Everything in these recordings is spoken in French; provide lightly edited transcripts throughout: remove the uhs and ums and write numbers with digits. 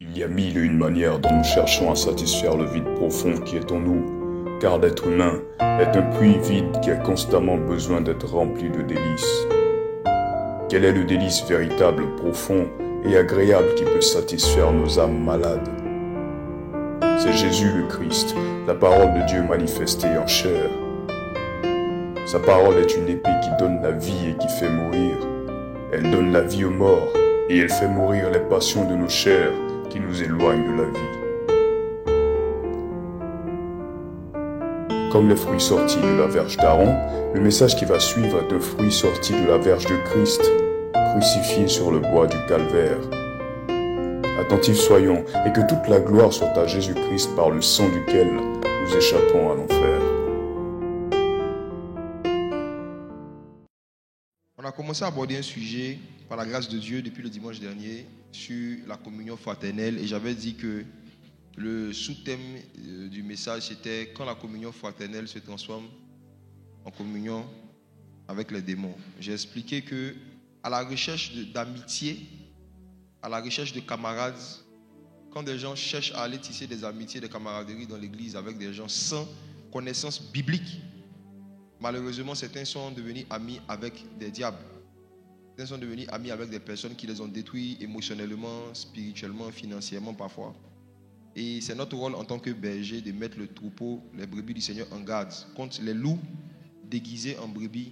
Il y a mille et une manières dont nous cherchons à satisfaire le vide profond qui est en nous, car l'être humain est un puits vide qui a constamment besoin d'être rempli de délices. Quel est le délice véritable, profond et agréable qui peut satisfaire nos âmes malades? C'est Jésus le Christ, la parole de Dieu manifestée en chair. Sa parole est une épée qui donne la vie et qui fait mourir. Elle donne la vie aux morts et elle fait mourir les passions de nos chairs qui nous éloignent de la vie. Comme les fruits sortis de la verge d'Aaron, le message qui va suivre est un fruit sorti de la verge de Christ, crucifié sur le bois du calvaire. Attentifs soyons, et que toute la gloire soit à Jésus-Christ par le sang duquel nous échappons à l'enfer. On a commencé à aborder un sujet, par la grâce de Dieu, depuis le dimanche dernier, sur la communion fraternelle. Et j'avais dit que le sous-thème du message, c'était quand la communion fraternelle se transforme en communion avec les démons. J'ai expliqué que à la recherche d'amitié, à la recherche de camarades, quand des gens cherchent à aller tisser des amitiés, des camaraderies dans l'église avec des gens sans connaissance biblique, malheureusement, certains sont devenus amis avec des diables. Certains sont devenus amis avec des personnes qui les ont détruits émotionnellement, spirituellement, financièrement parfois. Et c'est notre rôle en tant que berger de mettre le troupeau, les brebis du Seigneur en garde contre les loups déguisés en brebis,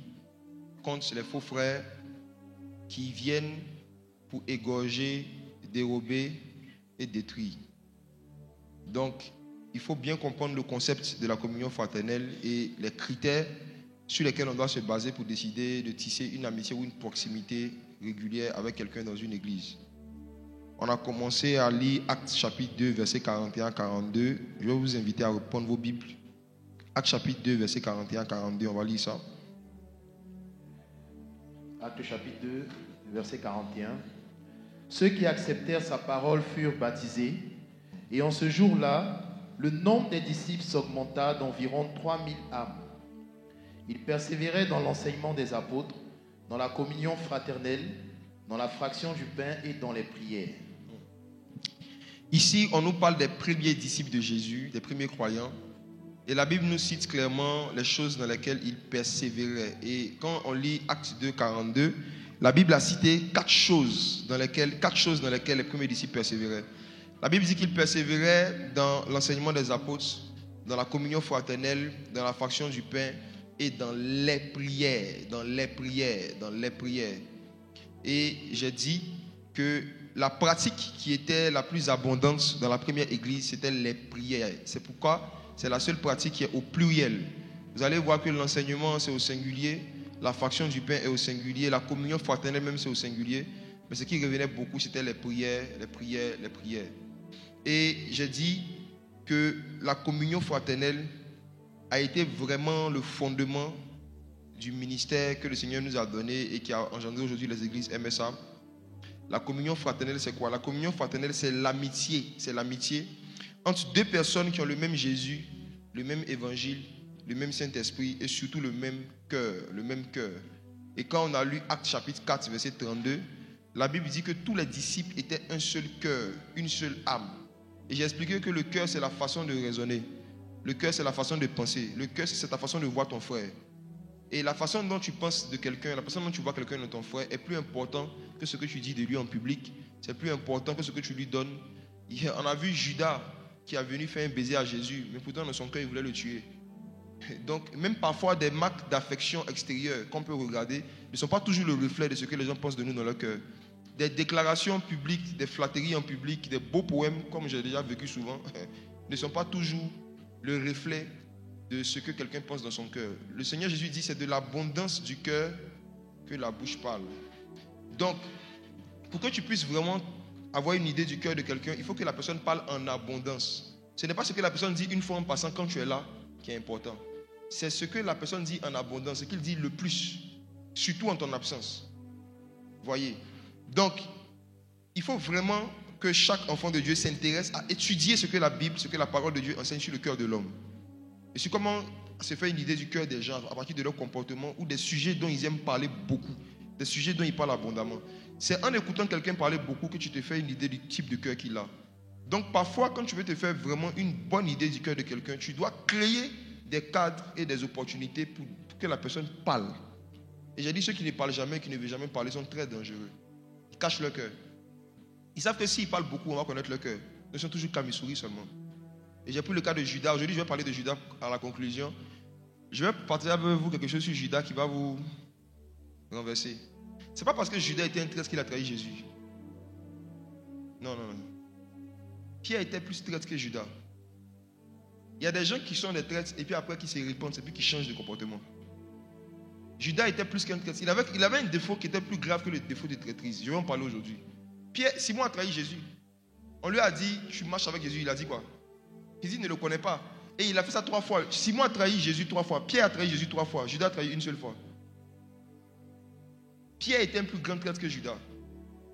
contre les faux frères qui viennent pour égorger, dérober et détruire. Donc, il faut bien comprendre le concept de la communion fraternelle et les critères sur lesquels on doit se baser pour décider de tisser une amitié ou une proximité régulière avec quelqu'un dans une église. On a commencé à lire Actes chapitre 2, versets 41-42. Je vais vous inviter à reprendre vos Bibles. Actes chapitre 2, versets 41-42, on va lire ça. Actes chapitre 2, verset 41. Ceux qui acceptèrent sa parole furent baptisés, et en ce jour-là, le nombre des disciples s'augmenta d'environ 3000 âmes. Ils persévéraient dans l'enseignement des apôtres, dans la communion fraternelle, dans la fraction du pain et dans les prières. Ici, on nous parle des premiers disciples de Jésus, des premiers croyants. Et la Bible nous cite clairement les choses dans lesquelles ils persévéraient. Et quand on lit Actes 2, 42, la Bible a cité quatre choses dans lesquelles les premiers disciples persévéraient. La Bible dit qu'ils persévéraient dans l'enseignement des apôtres, dans la communion fraternelle, dans la fraction du pain et dans les prières. Et j'ai dit que la pratique qui était la plus abondante dans la première église, c'était les prières. C'est pourquoi c'est la seule pratique qui est au pluriel. Vous allez voir que l'enseignement, c'est au singulier, la fraction du pain est au singulier, la communion fraternelle même, c'est au singulier. Mais ce qui revenait beaucoup, c'était les prières. Et j'ai dit que la communion fraternelle a été vraiment le fondement du ministère que le Seigneur nous a donné et qui a engendré aujourd'hui les églises MSA. La communion fraternelle, c'est quoi? La communion fraternelle, c'est l'amitié. C'est l'amitié entre deux personnes qui ont le même Jésus, le même évangile, le même Saint-Esprit et surtout le même cœur. Et quand on a lu Actes chapitre 4, verset 32, la Bible dit que tous les disciples étaient un seul cœur, une seule âme. Et j'ai expliqué que le cœur, c'est la façon de raisonner. Le cœur, c'est la façon de penser. Le cœur, c'est ta façon de voir ton frère. Et la façon dont tu penses de quelqu'un, la façon dont tu vois quelqu'un de ton frère est plus important que ce que tu dis de lui en public. C'est plus important que ce que tu lui donnes. On a vu Judas qui a venu faire un baiser à Jésus, mais pourtant dans son cœur, il voulait le tuer. Donc, même parfois, des marques d'affection extérieure qu'on peut regarder ne sont pas toujours le reflet de ce que les gens pensent de nous dans leur cœur. Des déclarations publiques, des flatteries en public, des beaux poèmes, comme j'ai déjà vécu souvent, ne sont pas toujours le reflet de ce que quelqu'un pense dans son cœur. Le Seigneur Jésus dit, c'est de l'abondance du cœur que la bouche parle. Donc, pour que tu puisses vraiment avoir une idée du cœur de quelqu'un, il faut que la personne parle en abondance. Ce n'est pas ce que la personne dit une fois en passant quand tu es là qui est important. C'est ce que la personne dit en abondance, ce qu'il dit le plus, surtout en ton absence. Voyez. Donc, il faut vraiment que chaque enfant de Dieu s'intéresse à étudier ce que la Bible, ce que la parole de Dieu enseigne sur le cœur de l'homme. Et sur comment se faire une idée du cœur des gens à partir de leur comportement ou des sujets dont ils aiment parler beaucoup, des sujets dont ils parlent abondamment. C'est en écoutant quelqu'un parler beaucoup que tu te fais une idée du type de cœur qu'il a. Donc parfois, quand tu veux te faire vraiment une bonne idée du cœur de quelqu'un, tu dois créer des cadres et des opportunités pour que la personne parle. Et j'ai dit, ceux qui ne parlent jamais, qui ne veulent jamais parler, sont très dangereux. Ils cachent leur cœur. Ils savent que s'ils parlent beaucoup, on va connaître leur cœur. Ils sont toujours camisouris seulement. Et j'ai pris le cas de Judas. Aujourd'hui, je vais parler de Judas à la conclusion. Je vais partager avec vous quelque chose sur Judas qui va vous renverser. Ce n'est pas parce que Judas était un traître qu'il a trahi Jésus. Non. Pierre était plus traître que Judas. Il y a des gens qui sont des traîtres et puis après qui se répandent et puis qui changent de comportement. Judas était plus qu'un traître. Il avait un défaut qui était plus grave que le défaut de traîtrise. Je vais en parler aujourd'hui. Simon a trahi Jésus. On lui a dit, tu marches avec Jésus. Il a dit quoi? Jésus ne le connaît pas. Et il a fait ça 3 fois. Simon a trahi Jésus 3 fois. Pierre a trahi Jésus 3 fois. Judas a trahi une seule fois. Pierre était un plus grand traître que Judas.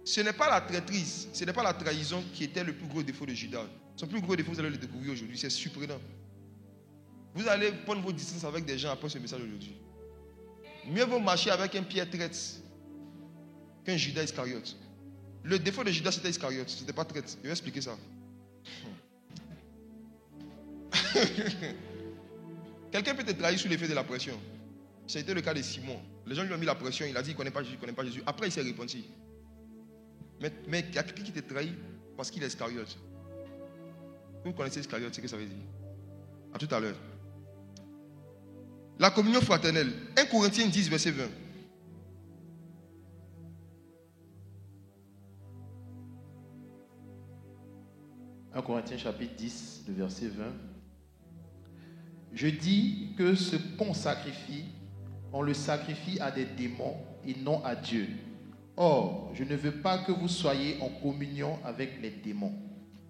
Ce n'est pas la traîtrise, ce n'est pas la trahison qui était le plus gros défaut de Judas. Son plus gros défaut, vous allez le découvrir aujourd'hui. C'est surprenant. Vous allez prendre vos distances avec des gens après ce message aujourd'hui. Mieux vaut marcher avec un Pierre traître qu'un Judas Iscariote. Le défaut de Judas, c'était Iscariote. Ce n'était pas traître. Je vais expliquer ça. Quelqu'un peut te trahir sous l'effet de la pression. C'était le cas de Simon. Les gens lui ont mis la pression. Il a dit qu'il ne connaît pas Jésus. Après, il s'est repenti. Mais il y a quelqu'un qui te trahit parce qu'il est Iscariote. Vous connaissez Iscariote, c'est ce que ça veut dire. À tout à l'heure. La communion fraternelle. 1 Corinthiens 10, verset 20. « 1 Corinthiens chapitre 10, le verset 20. Je dis que ce qu'on sacrifie, on le sacrifie à des démons et non à Dieu. Or, je ne veux pas que vous soyez en communion avec les démons. »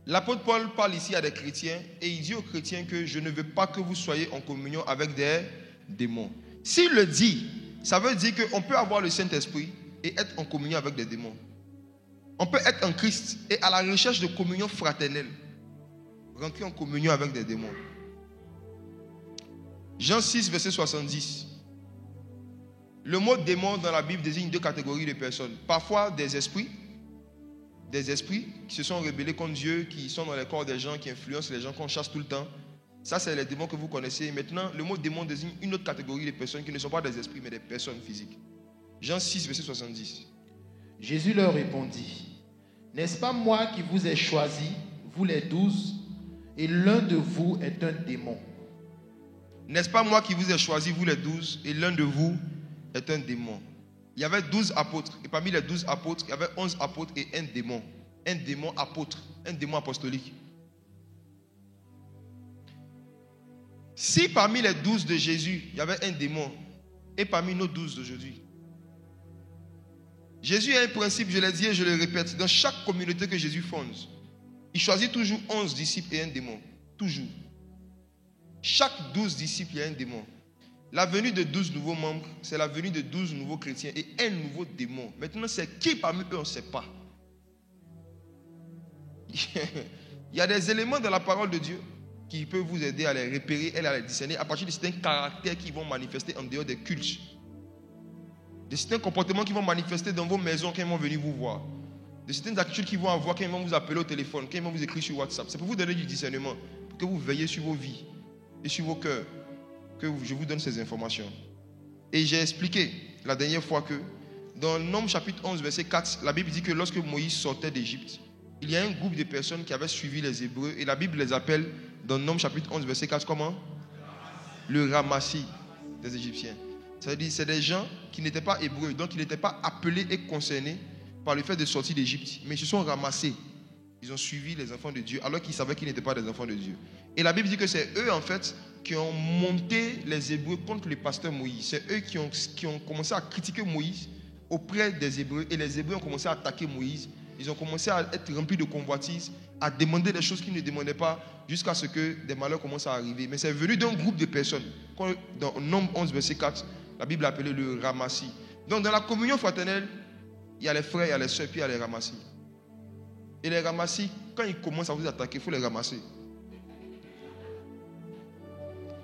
L'apôtre Paul parle ici à des chrétiens et il dit aux chrétiens que je ne veux pas que vous soyez en communion avec des démons. S'il le dit, ça veut dire qu'on peut avoir le Saint-Esprit et être en communion avec des démons. On peut être en Christ et à la recherche de communion fraternelle, rentrer en communion avec des démons. Jean 6, verset 70. Le mot démon dans la Bible désigne 2 catégories de personnes. Parfois des esprits qui se sont rebellés contre Dieu, qui sont dans les corps des gens, qui influencent les gens, qu'on chasse tout le temps. Ça, c'est les démons que vous connaissez. Maintenant, le mot démon désigne une autre catégorie de personnes qui ne sont pas des esprits, mais des personnes physiques. Jean 6, verset 70. Jésus leur répondit, « N'est-ce pas moi qui vous ai choisis, vous les 12, et l'un de vous est un démon? N'est-ce pas moi qui vous ai choisis, vous les 12, et l'un de vous est un démon? » Il y avait 12 apôtres, et parmi les 12 apôtres, il y avait 11 apôtres et un démon. Un démon apôtre, un démon apostolique. Si parmi les 12 de Jésus, il y avait un démon, et parmi nos 12 d'aujourd'hui, Jésus a un principe, je l'ai dit et je le répète, dans chaque communauté que Jésus fonde, il choisit toujours 11 disciples et un démon. Toujours. Chaque 12 disciples, il y a un démon. La venue de 12 nouveaux membres, c'est la venue de 12 nouveaux chrétiens et un nouveau démon. Maintenant, c'est qui parmi eux, on ne sait pas. Il y a des éléments dans la parole de Dieu qui peuvent vous aider à les repérer et à les discerner à partir de certains caractères qui vont manifester en dehors des cultes. De certains comportements qui vont manifester dans vos maisons quand ils vont venir vous voir. De certaines attitudes qu'ils vont avoir quand ils vont vous appeler au téléphone, quand ils vont vous écrire sur WhatsApp. C'est pour vous donner du discernement, pour que vous veillez sur vos vies et sur vos cœurs, que je vous donne ces informations. Et j'ai expliqué la dernière fois que dans Nombre chapitre 11, verset 4, la Bible dit que lorsque Moïse sortait d'Égypte, il y a un groupe de personnes qui avaient suivi les Hébreux et la Bible les appelle dans Nombre chapitre 11, verset 4, comment? Le ramassis des Égyptiens. C'est-à-dire c'est des gens qui n'étaient pas hébreux, donc ils n'étaient pas appelés et concernés par le fait de sortir d'Égypte, mais ils se sont ramassés. Ils ont suivi les enfants de Dieu alors qu'ils savaient qu'ils n'étaient pas des enfants de Dieu. Et la Bible dit que c'est eux en fait qui ont monté les Hébreux contre le pasteur Moïse. C'est eux qui ont commencé à critiquer Moïse auprès des Hébreux et les Hébreux ont commencé à attaquer Moïse. Ils ont commencé à être remplis de convoitises, à demander des choses qu'ils ne demandaient pas jusqu'à ce que des malheurs commencent à arriver. Mais c'est venu d'un groupe de personnes. Dans Nombre 11, verset 4, la Bible a appelé le ramassis. Donc dans la communion fraternelle, il y a les frères, il y a les soeurs, puis il y a les ramassis. Et les ramassis, quand ils commencent à vous attaquer, il faut les ramasser.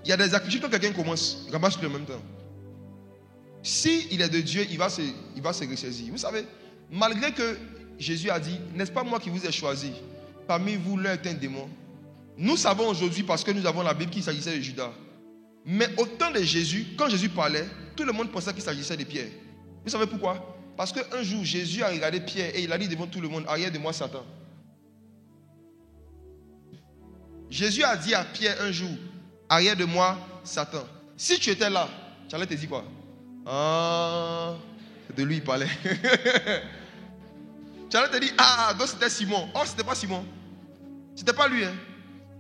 Il y a des activités quand quelqu'un commence, il ramasse le en même temps. Si il est de Dieu, il va se ressaisir. Vous savez, malgré que Jésus a dit, n'est-ce pas moi qui vous ai choisi, parmi vous, l'un est un démon. Nous savons aujourd'hui, parce que nous avons la Bible, qu'il s'agissait de Judas. Mais au temps de Jésus, quand Jésus parlait, tout le monde pensait qu'il s'agissait de Pierre. Vous savez pourquoi? Parce qu'un jour, Jésus a regardé Pierre et il a dit devant tout le monde, arrière de moi, Satan. Jésus a dit à Pierre un jour, arrière de moi, Satan. Si tu étais là, tu allais te dire quoi? Ah, c'est de lui il parlait. Tu allais te dire, ah, donc c'était Simon. Oh, c'était pas Simon. C'était pas lui. Hein.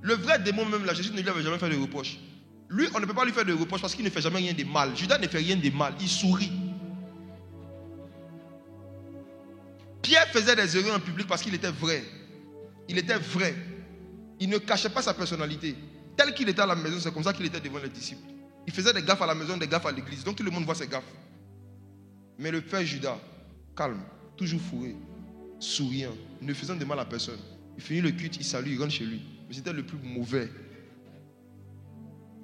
Le vrai démon même là, Jésus ne lui avait jamais fait de reproche. Lui, on ne peut pas lui faire de reproche parce qu'il ne fait jamais rien de mal. Judas ne fait rien de mal, il sourit. Pierre faisait des erreurs en public parce qu'il était vrai. Il était vrai. Il ne cachait pas sa personnalité. Tel qu'il était à la maison, c'est comme ça qu'il était devant les disciples. Il faisait des gaffes à la maison, des gaffes à l'église. Donc tout le monde voit ses gaffes. Mais le frère Judas, calme, toujours fourré, souriant, ne faisant de mal à personne. Il finit le culte, il salue, il rentre chez lui. Mais c'était le plus mauvais.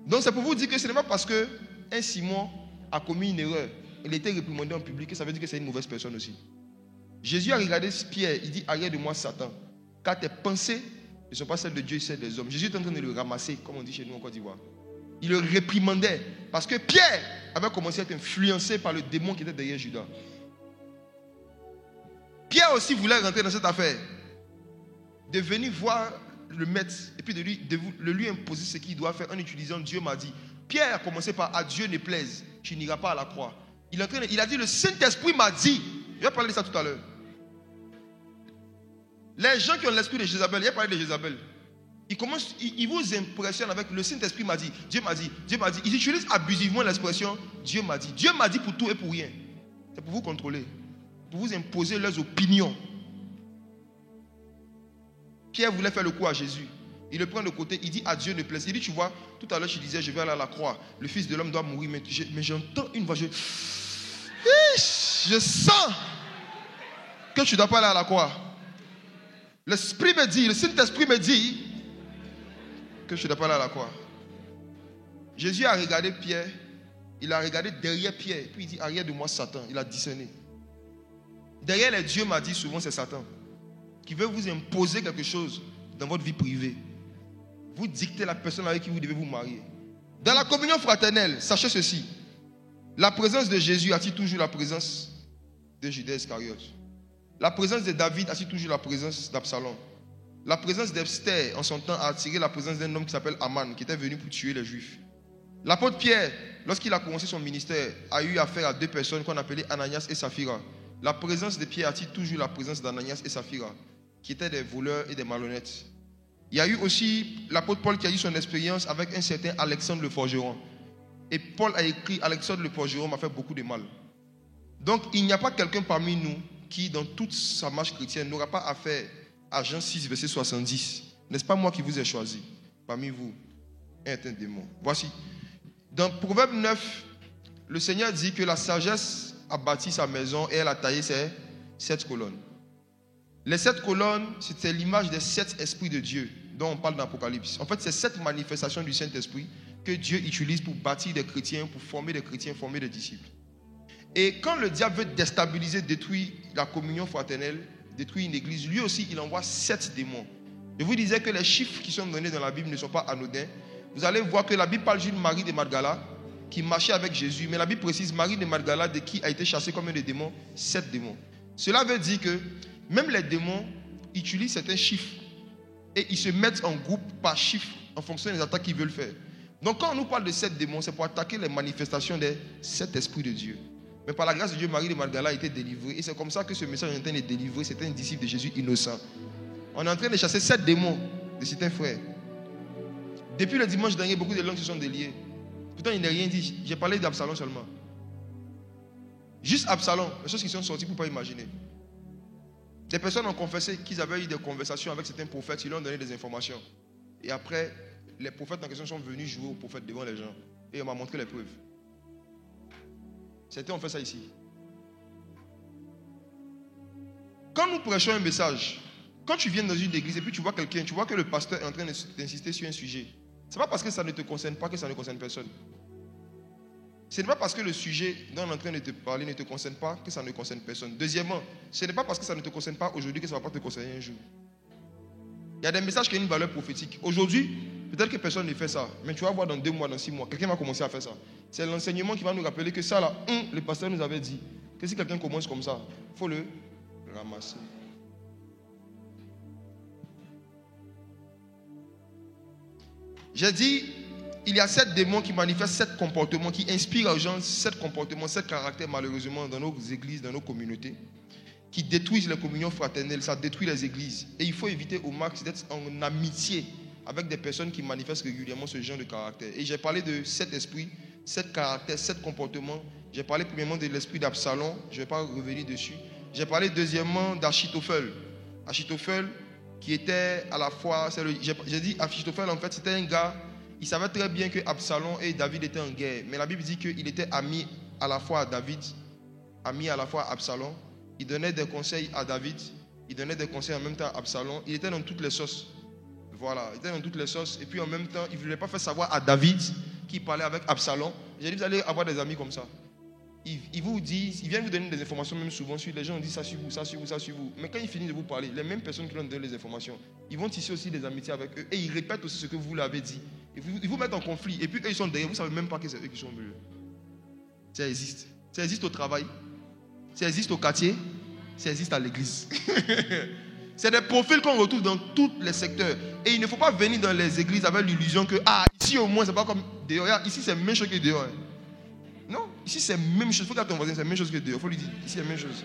Donc c'est pour vous dire que ce n'est pas parce qu'un Simon a commis une erreur, il était réprimandé en public, que ça veut dire que c'est une mauvaise personne aussi. Jésus a regardé Pierre, il dit, arrière de moi Satan, car tes pensées ne sont pas celles de Dieu, celles des hommes. Jésus est en train de le ramasser, comme on dit chez nous en Côte d'Ivoire. Il le réprimandait, parce que Pierre avait commencé à être influencé par le démon qui était derrière Judas. Pierre aussi voulait rentrer dans cette affaire, de venir voir le maître, et puis de lui imposer ce qu'il doit faire en utilisant Dieu m'a dit. Pierre a commencé par, à Dieu ne plaise, tu n'iras pas à la croix. Il a dit, le Saint-Esprit m'a dit, je vais parler de ça tout à l'heure. Les gens qui ont l'esprit de Jézabel, il a parlé de Jézabel. Ils vous impressionnent avec le Saint-Esprit m'a dit, Dieu m'a dit, Dieu m'a dit. Ils utilisent abusivement l'expression Dieu m'a dit. Dieu m'a dit pour tout et pour rien. C'est pour vous contrôler, pour vous imposer leurs opinions. Pierre voulait faire le coup à Jésus. Il le prend de côté, il dit à Dieu ne plaise. Il dit, tu vois, tout à l'heure je disais, je vais aller à la croix. Le Fils de l'homme doit mourir, mais j'entends une voix, je sens que tu ne dois pas aller à la croix. L'Esprit me dit, le Saint-Esprit me dit que je ne dois pas aller à la croix. Jésus a regardé Pierre, il a regardé derrière Pierre, puis il dit, arrière de moi Satan, il a discerné. Derrière les dieux m'a dit souvent c'est Satan, qui veut vous imposer quelque chose dans votre vie privée. Vous dictez la personne avec qui vous devez vous marier. Dans la communion fraternelle, sachez ceci. La présence de Jésus attire toujours la présence de Judas Iscariote. La présence de David attire toujours la présence d'Absalom. La présence d'Esther, en son temps, a attiré la présence d'un homme qui s'appelle Aman, qui était venu pour tuer les Juifs. L'apôtre Pierre, lorsqu'il a commencé son ministère, a eu affaire à deux personnes qu'on appelait Ananias et Saphira. La présence de Pierre attire toujours la présence d'Ananias et Saphira, qui étaient des voleurs et des malhonnêtes. Il y a eu aussi l'apôtre Paul qui a eu son expérience avec un certain Alexandre le forgeron. Et Paul a écrit, Alexandre le forgeron m'a fait beaucoup de mal. Donc il n'y a pas quelqu'un parmi nous qui, dans toute sa marche chrétienne, n'aura pas affaire à Jean 6, verset 70. N'est-ce pas moi qui vous ai choisi parmi vous est un démon. Voici. Dans Proverbe 9, le Seigneur dit que la sagesse a bâti sa maison et elle a taillé ses 7 colonnes. Les 7 colonnes, c'est l'image des 7 esprits de Dieu dont on parle dans l'Apocalypse. En fait, c'est 7 manifestations du Saint-Esprit que Dieu utilise pour bâtir des chrétiens, pour former des chrétiens, former des disciples. Et quand le diable veut déstabiliser, détruire la communion fraternelle, détruire une église, lui aussi, il envoie 7 démons. Je vous disais que les chiffres qui sont donnés dans la Bible ne sont pas anodins. Vous allez voir que la Bible parle d'une Marie de Magdala qui marchait avec Jésus. Mais la Bible précise Marie de Magdala de qui a été chassée comme un des démons, 7 démons. Cela veut dire que même les démons utilisent certains chiffres et ils se mettent en groupe par chiffre en fonction des attaques qu'ils veulent faire. Donc quand on nous parle de 7 démons, c'est pour attaquer les manifestations des 7 esprits de Dieu. Mais par la grâce de Dieu, Marie de Magdala a été délivrée. Et c'est comme ça que ce message est en train de délivrer certains disciples de Jésus innocents. On est en train de chasser 7 démons de certains frères. Depuis le dimanche dernier, beaucoup de langues se sont déliées. Pourtant, il n'a rien dit. J'ai parlé d'Absalom seulement. Juste Absalom, les choses qui sont sorties pour ne pas imaginer. Des personnes ont confessé qu'ils avaient eu des conversations avec certains prophètes, ils leur ont donné des informations. Et après, les prophètes en question sont venus jouer aux prophètes devant les gens. Et on m'a montré les preuves. Certains ont fait ça ici. Quand nous prêchons un message, quand tu viens dans une église et puis tu vois quelqu'un, tu vois que le pasteur est en train d'insister sur un sujet, ce n'est pas parce que ça ne te concerne pas que ça ne concerne personne. Ce n'est pas parce que le sujet dont on est en train de te parler ne te concerne pas que ça ne concerne personne. Deuxièmement, ce n'est pas parce que ça ne te concerne pas aujourd'hui que ça ne va pas te concerner un jour. Il y a des messages qui ont une valeur prophétique. Aujourd'hui, peut-être que personne ne fait ça. Mais tu vas voir dans 2 mois, dans 6 mois, quelqu'un va commencer à faire ça. C'est l'enseignement qui va nous rappeler que ça là, le pasteur nous avait dit que si quelqu'un commence comme ça, il faut le ramasser. J'ai dit, il y a 7 démons qui manifestent 7 comportements, qui inspirent aux gens 7 comportements, 7 caractères malheureusement dans nos églises, dans nos communautés, qui détruisent les communions fraternelles, ça détruit les églises. Et il faut éviter au max d'être en amitié avec des personnes qui manifestent régulièrement ce genre de caractère. Et j'ai parlé de 7 esprits, 7 caractères, 7 comportements. J'ai parlé premièrement de l'esprit d'Absalom, je ne vais pas revenir dessus. J'ai parlé deuxièmement d'Achitophel. Achitophel qui était à la fois, j'ai dit Achitophel en fait c'était un gars, il savait très bien que Absalom et David étaient en guerre. Mais la Bible dit qu'il était ami à la fois à David, ami à la fois à Absalom. Il donnait des conseils à David, il donnait des conseils en même temps à Absalom. Il était dans toutes les sauces. Voilà, il était dans toutes les sauces. Et puis en même temps, il ne voulait pas faire savoir à David qui parlait avec Absalom. J'ai dit, vous allez avoir des amis comme ça. Ils vous disent, ils viennent vous donner des informations même souvent sur les gens, disent ça sur vous, ça sur vous, ça sur vous. Mais quand ils finissent de vous parler, les mêmes personnes qui leur donnent les informations, ils vont tisser aussi des amitiés avec eux et ils répètent aussi ce que vous l'avez dit. Ils vous mettent en conflit. Et puis eux, ils sont derrière, vous ne savez même pas que c'est eux qui sont mieux. Ça existe. Ça existe au travail. Ça existe au quartier. Ça existe à l'église. C'est des profils qu'on retrouve dans tous les secteurs. Et il ne faut pas venir dans les églises avec l'illusion que, ici au moins, c'est pas comme dehors. Ici, c'est la même chose que dehors. Non, ici, c'est la même chose. Il faut qu'à ton voisin, c'est la même chose que dehors. Il faut lui dire, ici, c'est la même chose.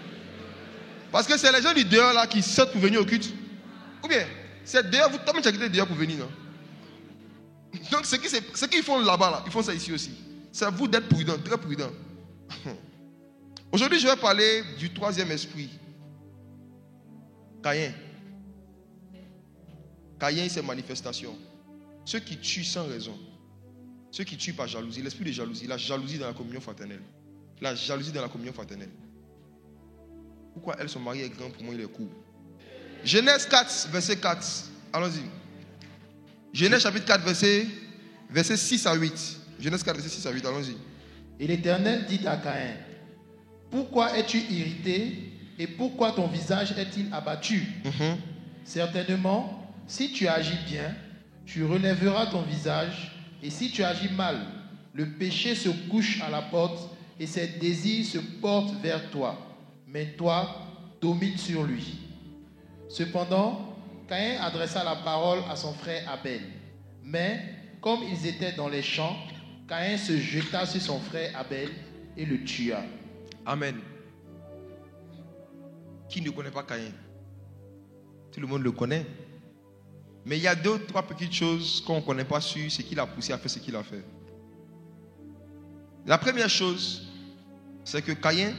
Parce que c'est les gens du dehors là qui sortent pour venir au culte. Ou bien, c'est dehors, vous t'as quitté dehors pour venir, non? Donc, ce qu'ils font là-bas, là, ils font ça ici aussi. C'est à vous d'être prudent, très prudent. Aujourd'hui, je vais parler du 3e esprit. Caïn. Caïn et ses manifestations. Ceux qui tuent sans raison. Ceux qui tuent par jalousie. L'esprit de jalousie. La jalousie dans la communion fraternelle. La jalousie dans la communion fraternelle. Pourquoi elle, son mari est grand, pour moi il est court. Genèse 4, verset 4. Allons-y. Genèse chapitre 4, verset 6 à 8. Genèse 4, verset 6 à 8. Allons-y. Et l'Éternel dit à Caïn, pourquoi es-tu irrité et pourquoi ton visage est-il abattu? Certainement, si tu agis bien, tu relèveras ton visage, et si tu agis mal, le péché se couche à la porte et ses désirs se portent vers toi. Mais toi, domine sur lui. Cependant, Caïn adressa la parole à son frère Abel. Mais, comme ils étaient dans les champs, Caïn se jeta sur son frère Abel et le tua. Amen. Qui ne connaît pas Caïn? Tout le monde le connaît. Mais il y a 2 ou 3 petites choses qu'on ne connaît pas sur ce qu'il a poussé à faire ce qu'il a fait. La première chose, c'est que Caïn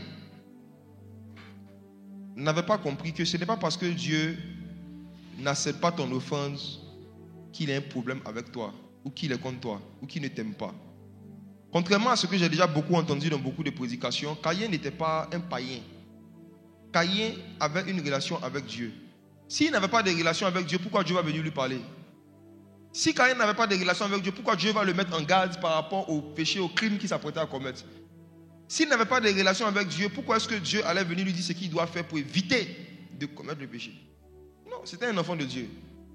n'avait pas compris que ce n'est pas parce que Dieu n'accepte pas ton offrande qu'il a un problème avec toi, ou qu'il est contre toi, ou qu'il ne t'aime pas. Contrairement à ce que j'ai déjà beaucoup entendu dans beaucoup de prédications, Caïn n'était pas un païen. Caïn avait une relation avec Dieu. S'il n'avait pas de relation avec Dieu, pourquoi Dieu va venir lui parler? Si Caïn n'avait pas de relation avec Dieu, pourquoi Dieu va le mettre en garde par rapport au péché, au crime qu'il s'apprêtait à commettre? S'il n'avait pas de relation avec Dieu, pourquoi est-ce que Dieu allait venir lui dire ce qu'il doit faire pour éviter de commettre le péché? Non, c'était un enfant de Dieu.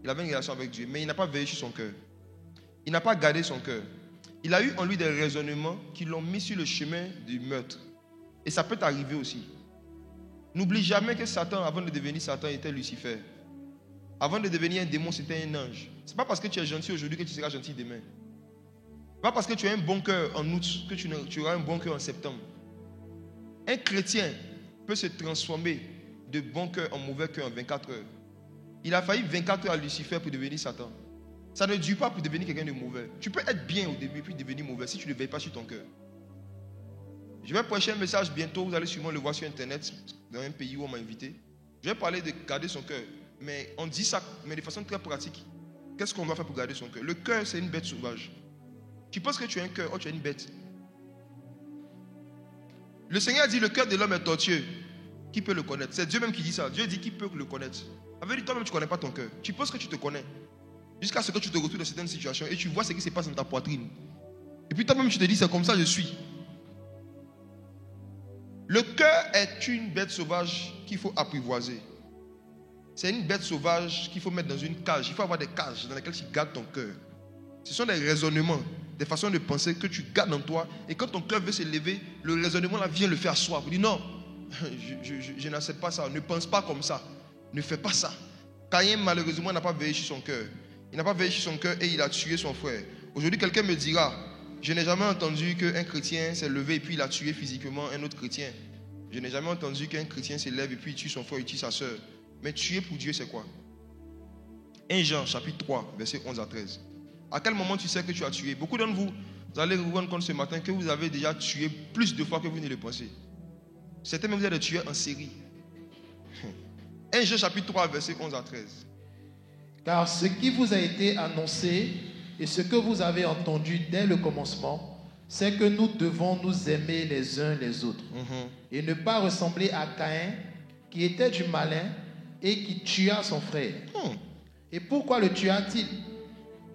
Il avait une relation avec Dieu, mais il n'a pas veillé sur son cœur. Il n'a pas gardé son cœur. Il a eu en lui des raisonnements qui l'ont mis sur le chemin du meurtre. Et ça peut t'arriver aussi. N'oublie jamais que Satan, avant de devenir Satan, était Lucifer. Avant de devenir un démon, c'était un ange. Ce n'est pas parce que tu es gentil aujourd'hui que tu seras gentil demain. Ce n'est pas parce que tu as un bon cœur en août que tu auras un bon cœur en septembre. Un chrétien peut se transformer de bon cœur en mauvais cœur en 24 heures. Il a failli 24 heures à Lucifer pour devenir Satan. Ça ne dure pas pour devenir quelqu'un de mauvais. Tu peux être bien au début puis devenir mauvais si tu ne veilles pas sur ton cœur. Je vais prêcher un message bientôt, vous allez sûrement le voir sur internet, dans un pays où on m'a invité. Je vais parler de garder son cœur. Mais on dit ça, mais de façon très pratique. Qu'est-ce qu'on va faire pour garder son cœur? Le cœur, c'est une bête sauvage. Tu penses que tu as un cœur, tu as une bête. Le Seigneur dit, le cœur de l'homme est tortueux. Qui peut le connaître? C'est Dieu même qui dit ça. Dieu dit, qui peut le connaître? Avec toi-même, tu ne connais pas ton cœur. Tu penses que tu te connais. Jusqu'à ce que tu te retrouves dans certaines situations et tu vois ce qui se passe dans ta poitrine. Et puis toi-même, tu te dis, c'est comme ça, je suis. Le cœur est une bête sauvage qu'il faut apprivoiser. C'est une bête sauvage qu'il faut mettre dans une cage. Il faut avoir des cages dans lesquelles tu gardes ton cœur. Ce sont des raisonnements, des façons de penser que tu gardes en toi. Et quand ton cœur veut se lever, le raisonnement là vient le faire asseoir. Vous dites non, je n'accepte pas ça. Ne pense pas comme ça. Ne fais pas ça. Caïn, malheureusement, n'a pas veillé sur son cœur. Il n'a pas veillé sur son cœur et il a tué son frère. Aujourd'hui, quelqu'un me dira, je n'ai jamais entendu qu'un chrétien s'est levé et puis il a tué physiquement un autre chrétien. Je n'ai jamais entendu qu'un chrétien se lève et puis il tue son frère, il tue sa soeur. Mais tuer pour Dieu, c'est quoi? 1 Jean, chapitre 3, versets 11 à 13. À quel moment tu sais que tu as tué? Beaucoup d'entre vous, vous allez vous rendre compte ce matin que vous avez déjà tué plus de fois que vous ne le pensez. Certains même vous avez tué en série. 1 Jean, chapitre 3, versets 11 à 13. Car ce qui vous a été annoncé et ce que vous avez entendu dès le commencement, c'est que nous devons nous aimer les uns les autres et ne pas ressembler à Caïn qui était du malin et qui tua son frère. Et pourquoi le tua-t-il?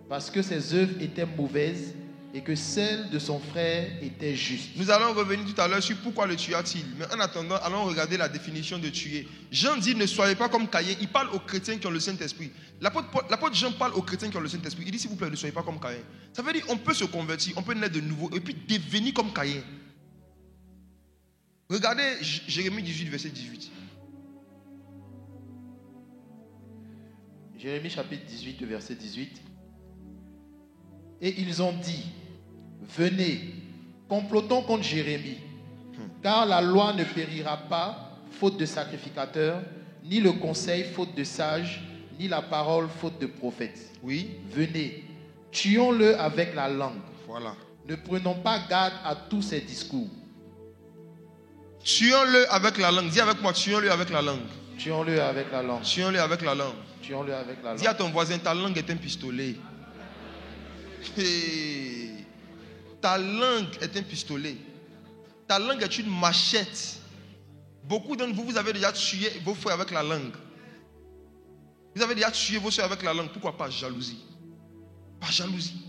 Parce que ses œuvres étaient mauvaises et que celles de son frère étaient justes. Nous allons revenir tout à l'heure sur pourquoi le tua-t-il. Mais en attendant, allons regarder la définition de tuer. Jean dit ne soyez pas comme Caïn. Il parle aux chrétiens qui ont le Saint-Esprit. L'apôtre Jean parle aux chrétiens qui ont le Saint-Esprit. Il dit s'il vous plaît, ne soyez pas comme Caïn. Ça veut dire on peut se convertir, on peut naître de nouveau et puis devenir comme Caïn. Regardez Jérémie 18, verset 18. Jérémie chapitre 18, verset 18. Et ils ont dit, venez, complotons contre Jérémie, car la loi ne périra pas, faute de sacrificateurs, ni le conseil, faute de sages, ni la parole, faute de prophètes. Oui. Venez, tuons-le avec la langue. Voilà. Ne prenons pas garde à tous ces discours. Tuons-le avec la langue. Dis avec moi, tuons-le avec la langue. Tuons-le avec la langue. Tuons-le avec la langue. Tuons-le avec la langue. Dis à ton voisin, ta langue est un pistolet. Ta langue est un pistolet. Ta langue est une machette. Beaucoup d'entre vous, vous avez déjà tué vos frères avec la langue. Vous avez déjà tué vos soeurs avec la langue. Pourquoi? Par jalousie. Par jalousie.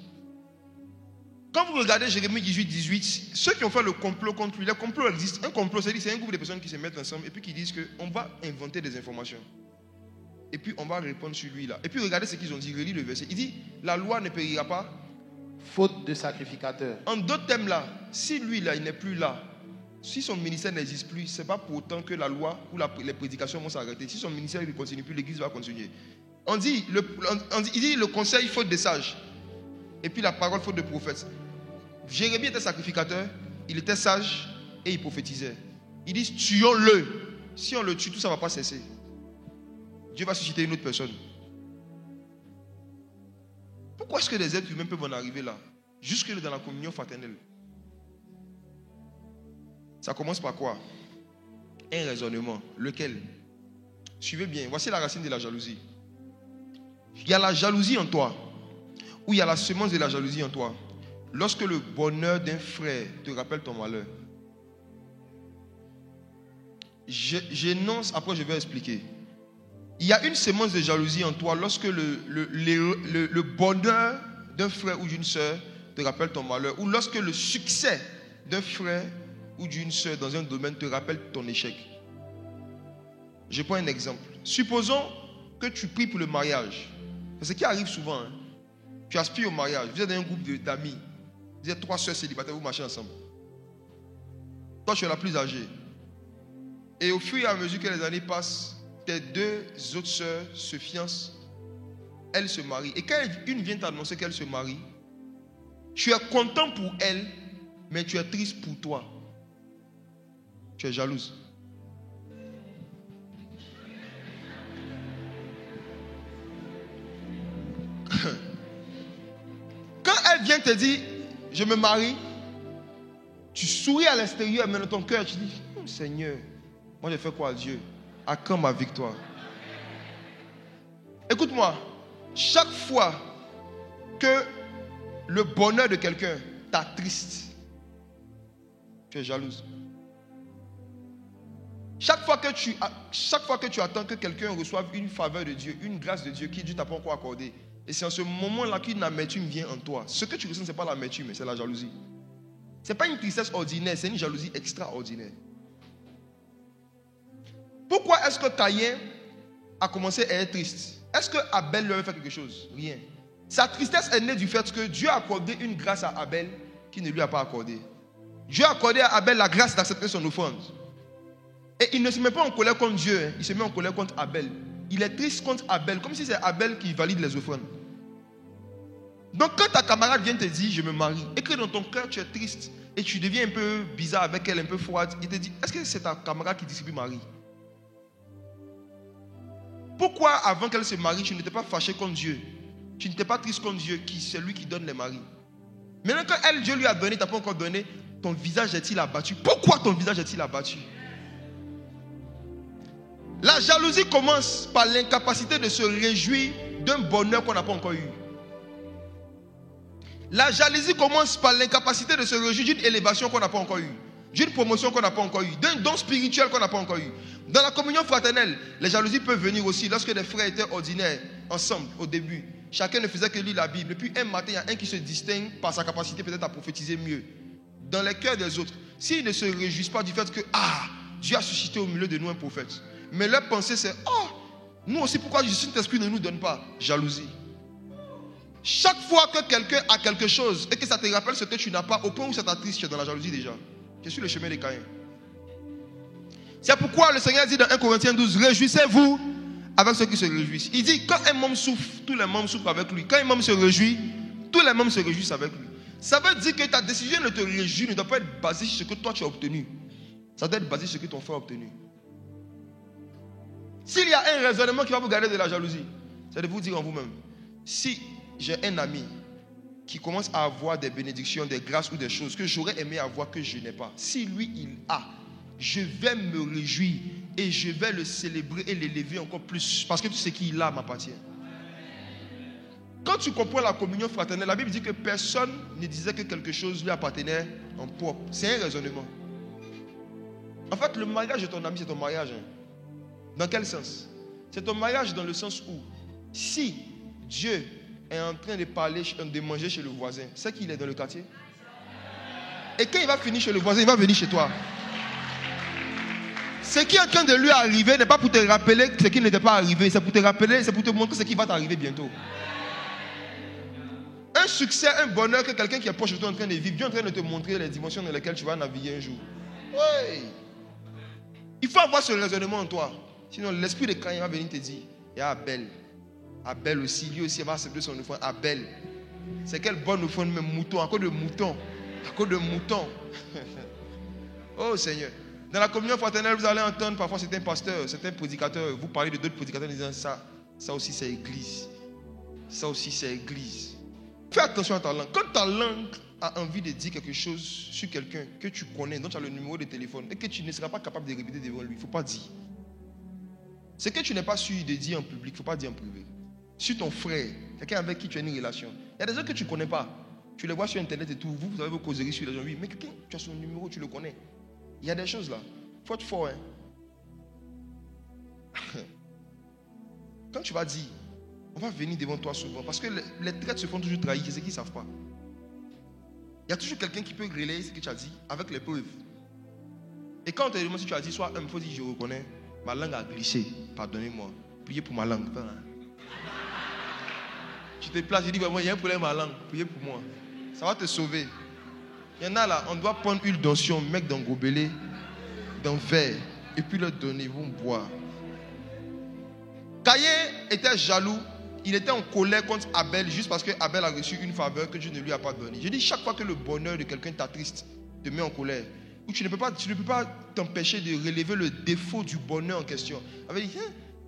Quand vous regardez Jérémie 18, 18, ceux qui ont fait le complot contre lui, le complot existe. Un complot, c'est un groupe de personnes qui se mettent ensemble et puis qui disent qu'on va inventer des informations. Et puis on va répondre sur lui là. Et puis regardez ce qu'ils ont dit, relis le verset. Il dit, la loi ne périra pas. Faute de sacrificateurs. En d'autres termes là, si lui là, il n'est plus là, si son ministère n'existe plus, ce n'est pas pour autant que la loi ou les prédications vont s'arrêter. Si son ministère ne continue plus, l'église va continuer. Il dit le conseil faute de sages. Et puis la parole faute de prophètes. Jérémie était sacrificateur, il était sage et il prophétisait. Ils disent tuons-le. Si on le tue, tout ça ne va pas cesser. Dieu va susciter une autre personne. Pourquoi est-ce que des êtres humains peuvent en arriver là? Jusque dans la communion fraternelle. Ça commence par quoi? Un raisonnement. Lequel? Suivez bien. Voici la racine de la jalousie. Il y a la jalousie en toi. Ou il y a la semence de la jalousie en toi. Lorsque le bonheur d'un frère te rappelle ton malheur. J'énonce, après je vais expliquer. Il y a une semence de jalousie en toi lorsque le bonheur d'un frère ou d'une soeur te rappelle ton malheur. Ou lorsque le succès d'un frère ou d'une soeur dans un domaine te rappelle ton échec. Je prends un exemple. Supposons que tu pries pour le mariage. C'est ce qui arrive souvent. Hein. Tu aspires au mariage. Vous êtes dans un groupe d'amis. Vous êtes 3 soeurs célibataires, vous marchez ensemble. Toi, tu es la plus âgée. Et au fur et à mesure que les années passent, tes 2 autres soeurs se fiancent. Elles se marient. Et quand une vient t'annoncer qu'elle se marie, tu es content pour elle, mais tu es triste pour toi. Tu es jalouse. Quand elle vient te dire, je me marie, tu souris à l'extérieur, mais dans ton cœur, tu dis, Seigneur, moi j'ai fait quoi à Dieu? À quand ma victoire? Écoute-moi, chaque fois que le bonheur de quelqu'un t'attriste, tu es jalouse. Chaque fois que tu attends que quelqu'un reçoive une faveur de Dieu, une grâce de Dieu qui Dieu t'a pas encore accordée, et c'est en ce moment-là qu'une amertume vient en toi. Ce que tu ressens, ce n'est pas l'amertume, c'est la jalousie. Ce n'est pas une tristesse ordinaire, c'est une jalousie extraordinaire. Pourquoi est-ce que Caïn a commencé à être triste, est-ce que Abel lui avait fait quelque chose? Rien. Sa tristesse est née du fait que Dieu a accordé une grâce à Abel qui ne lui a pas accordé. Dieu a accordé à Abel la grâce d'accepter son offrande. Et il ne se met pas en colère contre Dieu, il se met en colère contre Abel. Il est triste contre Abel, comme si c'est Abel qui valide les offrandes. Donc quand ta camarade vient te dire je me marie, et que dans ton cœur tu es triste et tu deviens un peu bizarre avec elle, un peu froide, il te dit est-ce que c'est ta camarade qui distribue Marie? Pourquoi avant qu'elle se marie tu n'étais pas fâché contre Dieu? Tu n'étais pas triste contre Dieu, qui c'est lui qui donne les maris. Maintenant quand elle, Dieu lui a donné, tu n'as pas encore donné, ton visage est-il abattu? Pourquoi ton visage est-il abattu? La jalousie commence par l'incapacité de se réjouir d'un bonheur qu'on n'a pas encore eu. La jalousie commence par l'incapacité de se réjouir d'une élévation qu'on n'a pas encore eue, d'une promotion qu'on n'a pas encore eue, d'un don spirituel qu'on n'a pas encore eu. Dans la communion fraternelle, les jalousies peuvent venir aussi lorsque des frères étaient ordinaires ensemble au début. Chacun ne faisait que lire la Bible. Et puis un matin, il y a un qui se distingue par sa capacité peut-être à prophétiser mieux. Dans les cœurs des autres, s'ils ne se réjouissent pas du fait que Dieu a suscité au milieu de nous un prophète, mais leur pensée c'est nous aussi pourquoi le Saint-Esprit ne nous donne pas? Jalousie. Chaque fois que quelqu'un a quelque chose et que ça te rappelle ce que tu n'as pas, au point où ça t'attriste, tu es dans la jalousie déjà. Tu es sur le chemin des Caïns. C'est pourquoi le Seigneur dit dans 1 Corinthiens 12, réjouissez-vous avec ceux qui se réjouissent. Il dit quand un membre souffre, tous les membres souffrent avec lui. Quand un membre se réjouit, tous les membres se réjouissent avec lui. Ça veut dire que ta décision de te réjouir ne doit pas être basée sur ce que toi tu as obtenu. Ça doit être basé sur ce que ton frère a obtenu. S'il y a un raisonnement qui va vous garder de la jalousie, c'est de vous dire en vous-même, si j'ai un ami qui commence à avoir des bénédictions, des grâces ou des choses que j'aurais aimé avoir que je n'ai pas, si lui il a, je vais me réjouir et je vais le célébrer et l'élever encore plus parce que tout ce qu'il a m'appartient. Quand tu comprends la communion fraternelle, la Bible dit que personne ne disait que quelque chose lui appartenait en propre. C'est un raisonnement. En fait, le mariage de ton ami, c'est ton mariage. Dans quel sens? C'est ton mariage dans le sens où, si Dieu est en train de parler, de manger chez le voisin, c'est qu'il est dans le quartier. Et quand il va finir chez le voisin, il va venir chez toi. Ce qui est en train de lui arriver n'est pas pour te rappeler ce qui n'était pas arrivé, c'est pour te rappeler, c'est pour te montrer ce qui va t'arriver bientôt. Un succès, un bonheur que quelqu'un qui est proche de toi est en train de vivre, Dieu est en train de te montrer les dimensions dans lesquelles tu vas naviguer un jour. Oui. Il faut avoir ce raisonnement en toi. Sinon, l'esprit de Caïn va venir te dire, il y a Abel. Abel aussi, lui aussi va accepter son offrande. Abel. C'est quelle bonne offrande, mais mouton, à cause de mouton. À cause de mouton. Oh Seigneur. Dans la communion fraternelle, vous allez entendre parfois certains pasteurs, certains prédicateurs, vous parlez de d'autres prédicateurs en disant ça aussi c'est église. Ça aussi c'est église. Fais attention à ta langue. Quand ta langue a envie de dire quelque chose sur quelqu'un que tu connais, dont tu as le numéro de téléphone, et que tu ne seras pas capable de répéter devant lui, il ne faut pas dire. Ce que tu n'es pas sûr de dire en public, il ne faut pas dire en privé. Sur ton frère, quelqu'un avec qui tu as une relation, il y a des gens que tu ne connais pas. Tu les vois sur Internet et tout, vous avez vos causeries sur les gens, oui, mais quelqu'un, tu as son numéro, tu le connais. Il y a des choses là. Il faut être fort. Quand tu vas dire, on va venir devant toi souvent. Parce que les traites se font toujours trahir. C'est ce qu'ils ne savent pas. Il y a toujours quelqu'un qui peut relayer ce que tu as dit avec les preuves. Et quand on te demande si tu as dit, soit il faut dire, je reconnais, ma langue a glissé. Pardonnez-moi. Priez pour ma langue. Tu te places, je dis vraiment, il y a un problème avec ma langue. Priez pour moi. Ça va te sauver. Il y en a là, on doit prendre huile d'onction, mettre dans gobelet, dans verre, et puis leur donner, ils vont boire. Caïn était jaloux, il était en colère contre Abel, juste parce que Abel a reçu une faveur que Dieu ne lui a pas donnée. Je dis, chaque fois que le bonheur de quelqu'un t'attriste, te met en colère, ou tu ne peux pas t'empêcher de relever le défaut du bonheur en question. Avec dit,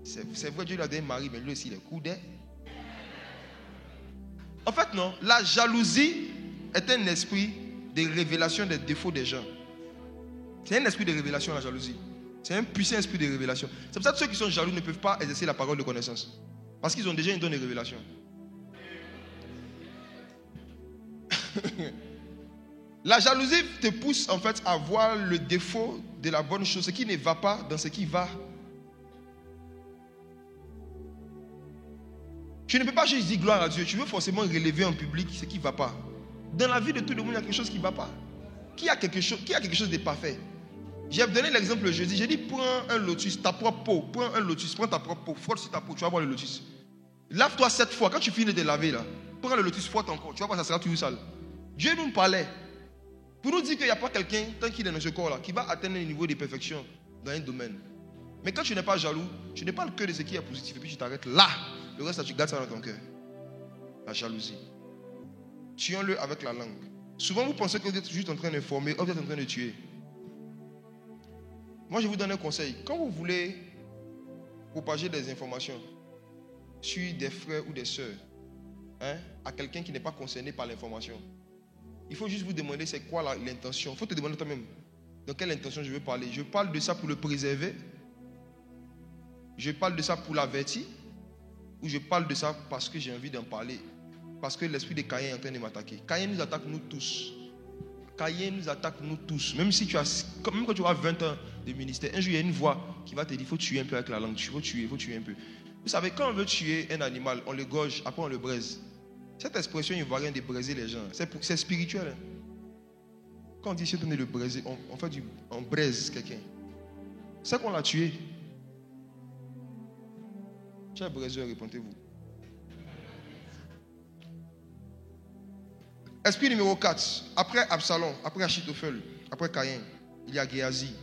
c'est vrai, Dieu lui a donné un mari, mais lui aussi, il est coudé. En fait, non, la jalousie est un esprit de révélation des défauts des gens. C'est un esprit de révélation, la jalousie. C'est un puissant esprit de révélation. C'est pour ça que ceux qui sont jaloux ne peuvent pas exercer la parole de connaissance. Parce qu'ils ont déjà une donne de révélation. La jalousie te pousse en fait à voir le défaut de la bonne chose, ce qui ne va pas dans ce qui va. Tu ne peux pas juste dire gloire à Dieu. Tu veux forcément relever en public ce qui ne va pas. Dans la vie de tout le monde, il y a quelque chose qui ne va pas. Qui a quelque chose de parfait? J'ai donné l'exemple jeudi. J'ai dit, prends un lotus, ta propre peau. Prends un lotus, prends ta propre peau. Frotte sur ta peau, tu vas voir le lotus. Lave-toi 7 fois. Quand tu finis de laver, là, prends le lotus, frotte encore. Tu vas voir, ça sera toujours sale. Dieu nous parlait pour nous dire qu'il n'y a pas quelqu'un, tant qu'il est dans ce corps-là, qui va atteindre un niveau de perfection dans un domaine. Mais quand tu n'es pas jaloux, tu n'es pas le cœur de ce qui est positif et puis tu t'arrêtes là. Le reste, tu gardes ça dans ton cœur. La jalousie. Tuons-le avec la langue. Souvent, vous pensez que vous êtes juste en train d'informer, ou vous êtes en train de tuer. Moi, je vous donne un conseil. Quand vous voulez propager des informations sur des frères ou des sœurs, à quelqu'un qui n'est pas concerné par l'information, il faut juste vous demander c'est quoi l'intention. Il faut te demander toi-même dans quelle intention je veux parler. Je parle de ça pour le préserver, je parle de ça pour l'avertir, ou je parle de ça parce que j'ai envie d'en parler, parce que l'esprit de Caïn est en train de m'attaquer. Caïn nous attaque nous tous. Caïn nous attaque nous tous. Même quand tu auras 20 ans de ministère, un jour il y a une voix qui va te dire il faut tuer un peu avec la langue, il faut tuer un peu. Vous savez, quand on veut tuer un animal, on le gorge, après on le braise. Cette expression ivoirienne de braiser les gens, c'est spirituel. Hein? Quand on dit si on est le braiser, on braise quelqu'un. C'est qu'on l'a tué. Cher braiseur, répondez-vous. Esprit numéro 4. Après Absalom, après Achitophel, après Caïn, il y a Géasi.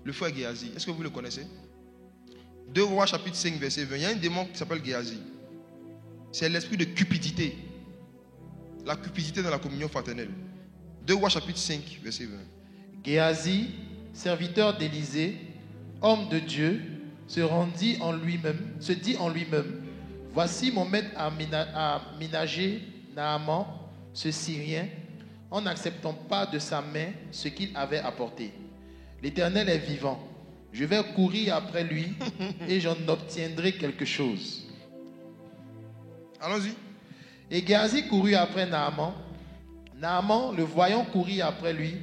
Le frère Géasi. Est-ce que vous le connaissez? 2 Rois chapitre 5 verset 20. Il y a un démon qui s'appelle Géasi. C'est l'esprit de cupidité. La cupidité dans la communion fraternelle. 2 Rois chapitre 5 verset 20. Géasi, serviteur d'Élysée, homme de Dieu, se dit en lui-même, voici mon maître a ménagé Naaman, ce Syrien, en n'acceptant pas de sa main ce qu'il avait apporté. L'Éternel est vivant. Je vais courir après lui et j'en obtiendrai quelque chose. Allons-y. Et Géasi courut après Naaman. Naaman, le voyant courir après lui,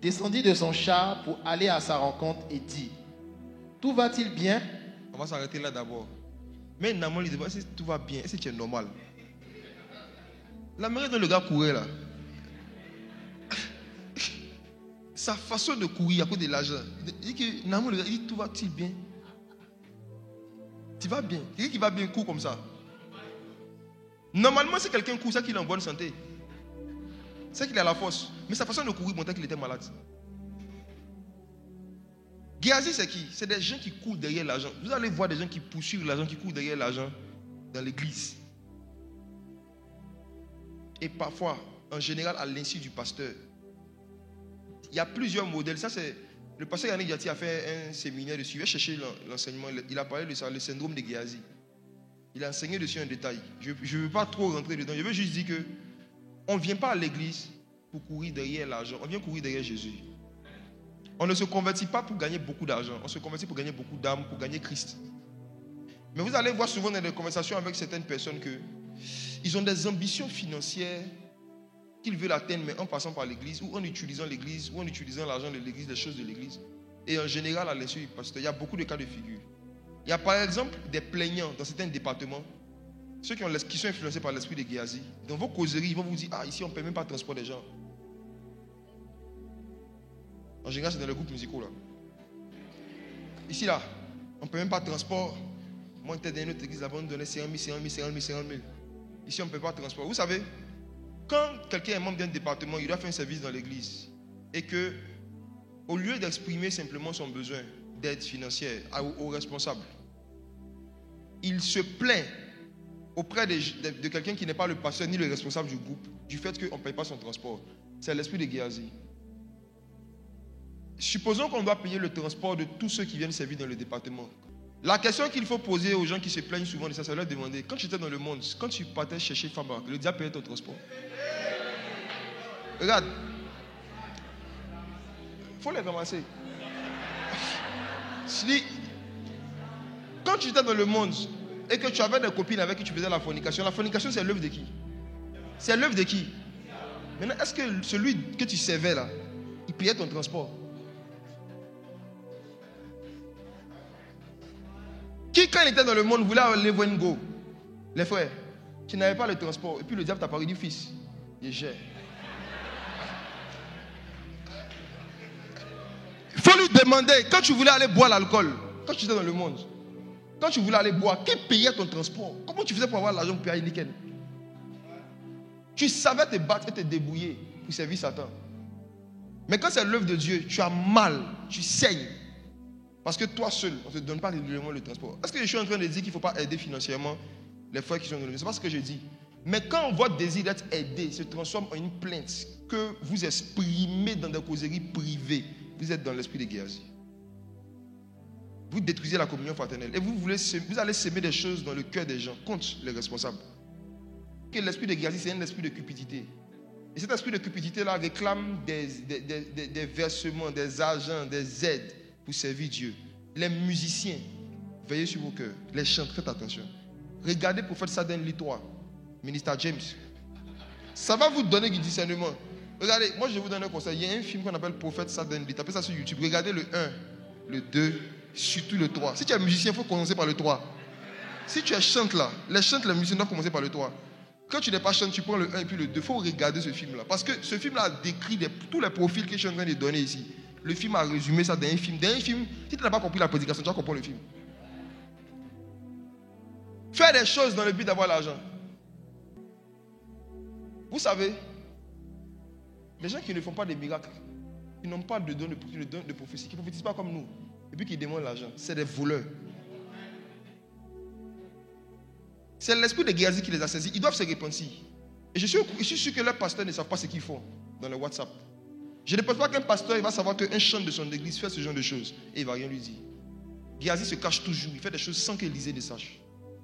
descendit de son char pour aller à sa rencontre et dit, tout va-t-il bien? On va s'arrêter là d'abord. Mais Naaman lui demande, est-ce que tout va bien? Est-ce que tu es normal? La manière dont le gars courait là, sa façon de courir à cause de l'argent, il dit que Naaman, il dit tout va-t-il bien? Tu vas bien? Quelqu'un qui va bien court comme ça. Normalement, si quelqu'un court, c'est qu'il est en bonne santé. C'est qu'il a la force. Mais sa façon de courir montrait qu'il était malade. Géasi, c'est qui? C'est des gens qui courent derrière l'argent. Vous allez voir des gens qui poursuivent l'argent, qui courent derrière l'argent dans l'église. Et parfois, en général, à l'insu du pasteur. Il y a plusieurs modèles. Ça, c'est le pasteur Yannick Diati a fait un séminaire dessus. Il a cherché l'enseignement. Il a parlé de ça, le syndrome de Géasi. Il a enseigné dessus en détail. Je ne veux pas trop rentrer dedans. Je veux juste dire que on ne vient pas à l'église pour courir derrière l'argent. On vient courir derrière Jésus. On ne se convertit pas pour gagner beaucoup d'argent. On se convertit pour gagner beaucoup d'âmes, pour gagner Christ. Mais vous allez voir souvent dans des conversations avec certaines personnes qu'ils ont des ambitions financières qu'ils veulent atteindre, mais en passant par l'église, ou en utilisant l'église, ou en utilisant l'argent de l'église, les choses de l'église. Et en général, à l'insu du pasteur, il y a beaucoup de cas de figure. Il y a par exemple des plaignants dans certains départements, ceux qui sont influencés par l'esprit de Géasi. Dans vos causeries, ils vont vous dire, ici on ne paie même pas le transport des gens. En général, c'est dans les groupes musicaux là. Ici là, on ne paie même pas de transport. Moi, j'étais dans une autre église là-bas, on nous donnait 50 000. Ici, on ne paie pas de transport. Vous savez, quand quelqu'un est membre d'un département, il doit faire un service dans l'église. Et que, au lieu d'exprimer simplement son besoin d'aide financière aux responsables, il se plaint auprès de quelqu'un qui n'est pas le pasteur ni le responsable du groupe du fait qu'on ne paye pas son transport. C'est l'esprit de Géasi. Supposons qu'on doit payer le transport de tous ceux qui viennent servir dans le département. La question qu'il faut poser aux gens qui se plaignent souvent de ça, c'est leur demander, quand tu étais dans le monde, quand tu partais chercher Fabar, le diable payait ton transport. Regarde. Il faut les ramasser. Quand tu étais dans le monde et que tu avais des copines avec qui tu faisais la fornication c'est l'œuvre de qui? C'est l'œuvre de qui? Maintenant, est-ce que celui que tu servais là, il payait ton transport? Qui, quand il était dans le monde, voulait aller voir une go? Les frères, qui n'avaient pas le transport. Et puis le diable t'a parlé du fils. Il gère. Il faut lui demander, quand tu voulais aller boire l'alcool, quand tu étais dans le monde, quand tu voulais aller boire, qui payait ton transport? Comment tu faisais pour avoir l'argent pour payer Heineken? Tu savais te battre et te débrouiller pour servir Satan. Mais quand c'est l'œuvre de Dieu, tu as mal, tu saignes. Parce que toi seul, on ne te donne pas régulièrement le transport. Est-ce que je suis en train de dire qu'il ne faut pas aider financièrement les frères qui sont dans le monde? Ce n'est pas ce que je dis. Mais quand votre désir d'être aidé se transforme en une plainte que vous exprimez dans des causeries privées, vous êtes dans l'esprit de Géasi. Vous détruisez la communion fraternelle. Et vous allez s'aimer des choses dans le cœur des gens contre les responsables. Que l'esprit de Géasi, c'est un esprit de cupidité. Et cet esprit de cupidité-là réclame des versements, des argents, des aides pour servir Dieu. Les musiciens, veillez sur vos cœurs. Les chanteurs, faites attention. Regardez prophète Saden Litois, ministre James. Ça va vous donner du discernement. Regardez, moi je vais vous donner un conseil. Il y a un film qu'on appelle Prophète Saden Litois. Tapez ça sur YouTube. Regardez le 1, le 2, surtout le 3. Si tu es musicien, il faut commencer par le 3. Si tu es chante là, les musiciens doivent commencer par le 3. Quand tu n'es pas chante, tu prends le 1 et puis le 2. Il faut regarder ce film-là. Parce que ce film-là décrit tous les profils que je suis en train de donner ici. Le film a résumé ça dans un film. Dans un film, si tu n'as pas compris la prédication, tu vas comprendre le film. Faire des choses dans le but d'avoir l'argent. Vous savez, les gens qui ne font pas des miracles, qui n'ont pas de don de prophétie, qui ne prophétisent pas comme nous, et puis qui demandent l'argent, c'est des voleurs. C'est l'esprit de Géasi qui les a saisis. Ils doivent se repentir. Et je suis sûr que leurs pasteurs ne savent pas ce qu'ils font dans le WhatsApp. Je ne pense pas qu'un pasteur il va savoir qu'un chant de son église fait ce genre de choses. Et il ne va rien lui dire. Géasi se cache toujours. Il fait des choses sans qu'Élisée ne sache.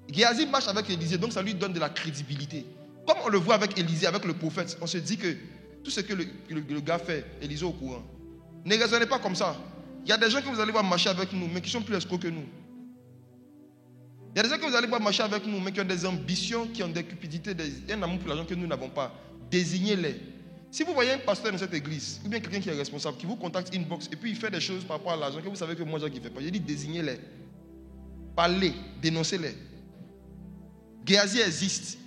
Géasi marche avec Élisée, donc ça lui donne de la crédibilité. Comme on le voit avec Élisée, avec le prophète, on se dit que tout ce que le gars fait, Élisée est au courant. Ne raisonnez pas comme ça. Il y a des gens que vous allez voir marcher avec nous, mais qui sont plus escrocs que nous. Il y a des gens que vous allez voir marcher avec nous, mais qui ont des ambitions, qui ont des cupidités, un amour pour l'argent que nous n'avons pas. Désignez-les. Si vous voyez un pasteur dans cette église, ou bien quelqu'un qui est responsable, qui vous contacte inbox, et puis il fait des choses par rapport à l'argent que vous savez que moi, Jacques, il ne fait pas. J'ai dit désignez-les. Parlez, dénoncez-les. Géasi existe.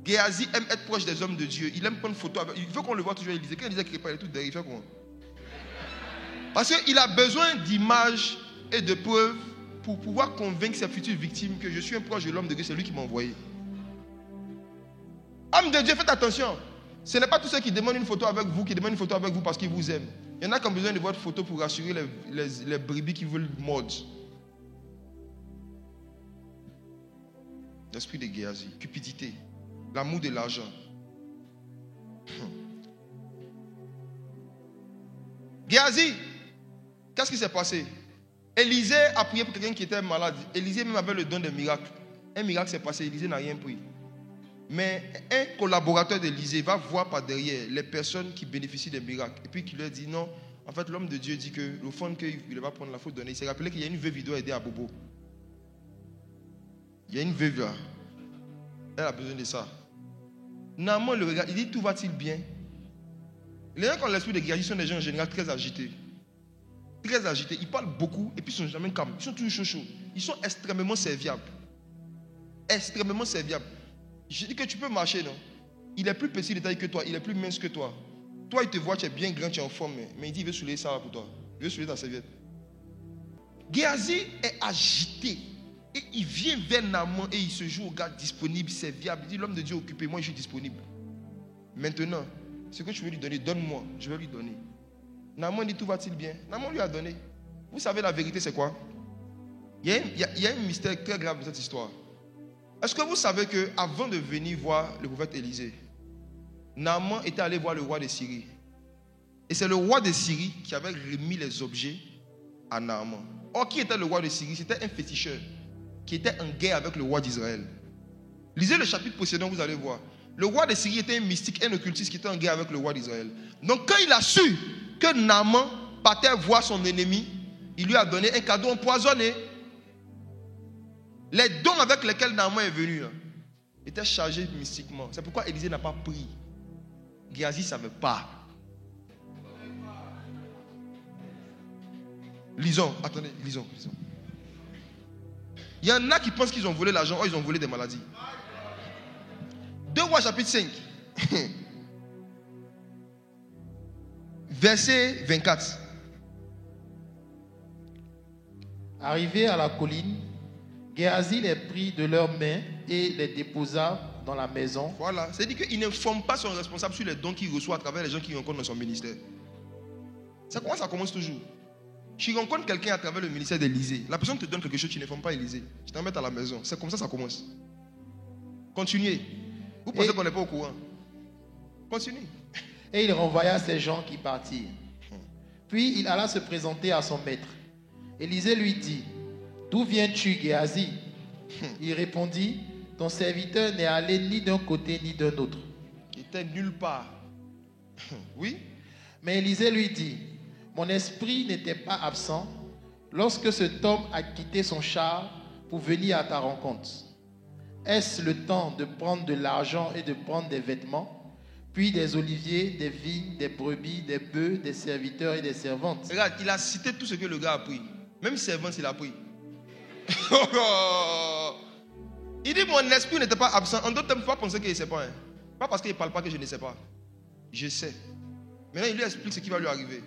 Géasi aime être proche des hommes de Dieu. Il aime prendre photo avec. Il veut qu'on le voit toujours à l'Élysée. Quand Élysée crée pas, il est tout derrière. Il fait quoi? Parce qu'il a besoin d'images et de preuves pour pouvoir convaincre ses futures victimes que je suis un proche de l'homme de Dieu, c'est lui qui m'a envoyé. Homme de Dieu, faites attention. Ce n'est pas tous ceux qui demandent une photo avec vous, qui demandent une photo avec vous parce qu'ils vous aiment. Il y en a qui ont besoin de votre photo pour rassurer les brebis qui veulent mordre. L'esprit de Géasi, cupidité, l'amour de l'argent. Géasi, qu'est-ce qui s'est passé? Élisée a prié pour quelqu'un qui était malade. Élisée même avait le don des miracles. Un miracle s'est passé, Élisée n'a rien pris. Mais un collaborateur d'Élisée va voir par derrière les personnes qui bénéficient des miracles. Et puis qui leur dit non, en fait l'homme de Dieu dit que le fond qu'il va prendre la faute donnée. Il s'est rappelé qu'il y a une veuve qui doit aider à Bobo. Il y a une veuve là. Elle a besoin de ça. Naaman le regarde, il dit tout va-t-il bien? Les gens qui ont l'esprit de Géasi sont des gens en général très agités. Très agités. Ils parlent beaucoup et puis ils ne sont jamais calmes. Ils sont toujours chauds. Ils sont extrêmement serviables. Extrêmement serviables. Je dis que tu peux marcher, non? Il est plus petit de taille que toi, il est plus mince que toi. Toi, il te voit, tu es bien grand, tu es en forme, mais il dit il veut soulever ça pour toi. Il veut soulever ta serviette. Géasi est agité. Et il vient vers Naaman et il se joue au gars disponible, serviable. Il dit l'homme de Dieu occupé, moi je suis disponible. Maintenant, ce que tu veux lui donner, donne-moi, je vais lui donner. Naaman dit tout va-t-il bien? Naaman lui a donné. Vous savez la vérité c'est quoi? Il y a un mystère très grave dans cette histoire. Est-ce que vous savez qu'avant de venir voir le prophète Élisée, Naaman était allé voir le roi de Syrie. Et c'est le roi de Syrie qui avait remis les objets à Naaman. Or, qui était le roi de Syrie? C'était un féticheur qui était en guerre avec le roi d'Israël. Lisez le chapitre précédent, vous allez voir. Le roi de Syrie était un mystique, un occultiste qui était en guerre avec le roi d'Israël. Donc quand il a su que Naaman partait voir son ennemi, il lui a donné un cadeau empoisonné. Les dons avec lesquels Naaman est venu là, étaient chargés mystiquement. C'est pourquoi Élisée n'a pas pris. Géasi ne savait pas. Lisons, attendez, lisons. Il y en a qui pensent qu'ils ont volé l'argent, ou ils ont volé des maladies. 2 Rois chapitre 5, verset 24. Arrivé à la colline, Géasi les prit de leurs mains et les déposa dans la maison. Voilà, c'est-à-dire qu'il n'informe pas son responsable sur les dons qu'il reçoit à travers les gens qu'il rencontre dans son ministère. Ça commence toujours. Tu rencontres quelqu'un à travers le ministère d'Élysée. La personne te donne quelque chose, tu n'informes pas Élysée. Tu t'en à la maison. C'est comme ça commence. Continuez. Vous pensez qu'on n'est pas au courant? Continuez. Et il renvoya ces gens qui partirent. Puis il alla se présenter à son maître. Élisée lui dit, d'où viens-tu, Géasi? Il répondit, ton serviteur n'est allé ni d'un côté ni d'un autre. Il était nulle part. Oui. Mais Élisée lui dit, mon esprit n'était pas absent lorsque cet homme a quitté son char pour venir à ta rencontre. Est-ce le temps de prendre de l'argent et de prendre des vêtements, puis des oliviers, des vignes, des brebis, des bœufs, des serviteurs et des servantes? Regarde, il a cité tout ce que le gars a pris. Même servante, il a pris. Il dit, mon esprit n'était pas absent. En d'autres termes, il ne faut pas penser qu'il ne sait pas. Hein. Pas parce qu'il ne parle pas que je ne sais pas. Je sais. Maintenant, il lui explique ce qui va lui arriver.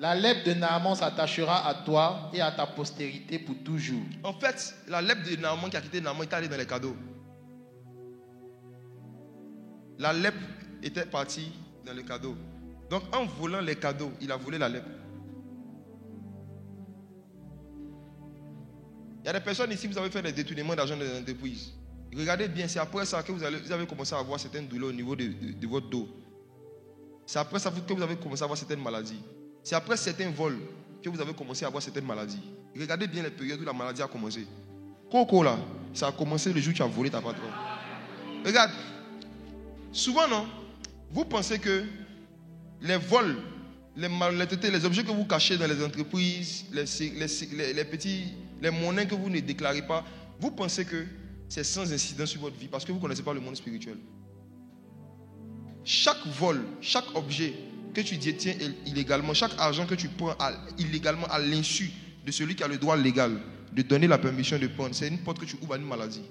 La lèpre de Naaman s'attachera à toi et à ta postérité pour toujours. En fait, la lèpre de Naaman qui a quitté Naaman est allée dans les cadeaux. La lèpre était partie dans les cadeaux. Donc, en volant les cadeaux, il a volé la lèpre. Il y a des personnes ici, vous avez fait des détournements d'argent dans les entreprises. Regardez bien, c'est après ça que vous avez commencé à avoir certaines douleurs au niveau de votre dos. C'est après ça que vous avez commencé à avoir certaines maladies. C'est après certains vols que vous avez commencé à avoir certaines maladies. Regardez bien les périodes où la maladie a commencé. Coco là, ça a commencé le jour où tu as volé ta patronne. Regarde, souvent non, vous pensez que les vols, les malhonnêtetés, les objets que vous cachez dans les entreprises, les monnaies que vous ne déclarez pas, vous pensez que c'est sans incidence sur votre vie parce que vous ne connaissez pas le monde spirituel. Chaque vol, chaque objet que tu détiens illégalement, chaque argent que tu prends illégalement à l'insu de celui qui a le droit légal de donner la permission de prendre, c'est une porte que tu ouvres à une maladie.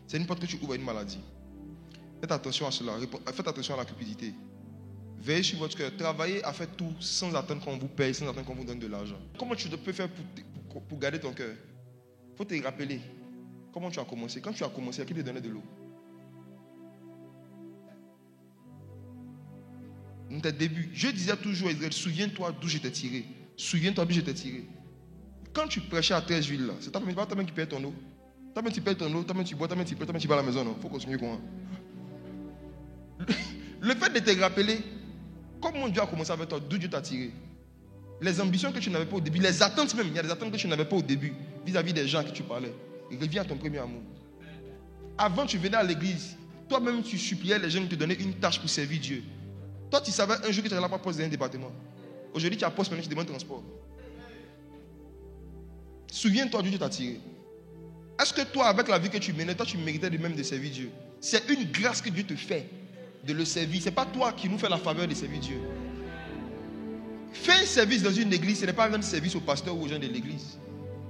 C'est une porte que tu ouvres à une maladie. Faites attention à cela. Faites attention à la cupidité. Veillez sur votre cœur. Travaillez à faire tout sans attendre qu'on vous paye, sans attendre qu'on vous donne de l'argent. Comment tu peux faire pour garder ton cœur? Il faut te rappeler comment tu as commencé. Quand tu as commencé, qui te donnait de l'eau? Dans tes débuts, je disais toujours à Israël, souviens-toi d'où je t'ai tiré. Souviens-toi d'où je t'ai tiré. Quand tu prêchais à 13 villes, là, c'est toi-même qui payes ton eau. Toi-même tu payes ton eau, toi-même tu bois, toi-même tu payes, toi-même tu vas à la maison. Il faut continuer quoi. Le fait de te rappeler comment Dieu a commencé avec toi, d'où Dieu t'a tiré. Les ambitions que tu n'avais pas au début, les attentes même, il y a des attentes que tu n'avais pas au début vis-à-vis des gens que tu parlais. Reviens à ton premier amour. Avant tu venais à l'église, toi-même tu suppliais les gens de te donner une tâche pour servir Dieu. Toi tu savais un jour que tu n'allais pas poste dans un département. Aujourd'hui tu as poste, maintenant tu demandes transport. Souviens-toi d'où Dieu t'a tiré. Est-ce que toi, avec la vie que tu menais, toi tu méritais de même de servir Dieu? C'est une grâce que Dieu te fait de le servir. Ce n'est pas toi qui nous fais la faveur de servir Dieu. Faire un service dans une église, ce n'est pas un service au pasteur ou aux gens de l'église.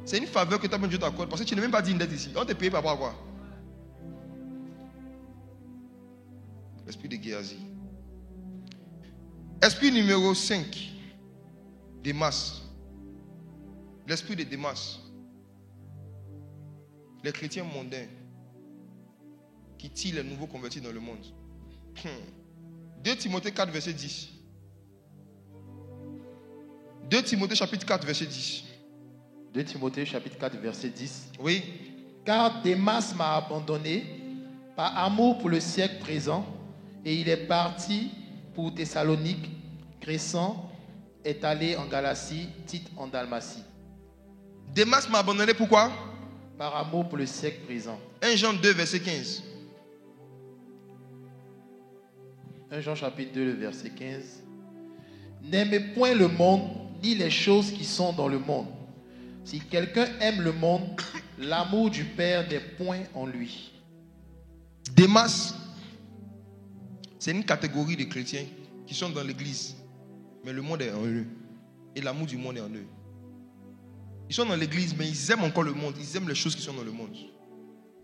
C'est une faveur que toi-même Dieu t'accorde parce que tu n'es même pas digne d'être ici. On te paye par rapport à quoi? L'esprit de Géasi. Esprit numéro 5. Démas. L'esprit de Démas. Les chrétiens mondains qui tirent les nouveaux convertis dans le monde. 2 Timothée 4, verset 10. 2 Timothée chapitre 4, verset 10. 2 Timothée chapitre 4, verset 10. Oui. Car Démas m'a abandonné par amour pour le siècle présent et il est parti pour Thessalonique. Crescent est allé en Galatie, Tite en Dalmatie. Démas m'a abandonné pourquoi? Par amour pour le siècle présent. 1 Jean 2, verset 15. 1 Jean chapitre 2, le verset 15. N'aimez point le monde, ni les choses qui sont dans le monde. Si quelqu'un aime le monde, l'amour du Père n'est point en lui. Démas, c'est une catégorie de chrétiens qui sont dans l'église, mais le monde est en eux. Et l'amour du monde est en eux. Ils sont dans l'église, mais ils aiment encore le monde. Ils aiment les choses qui sont dans le monde.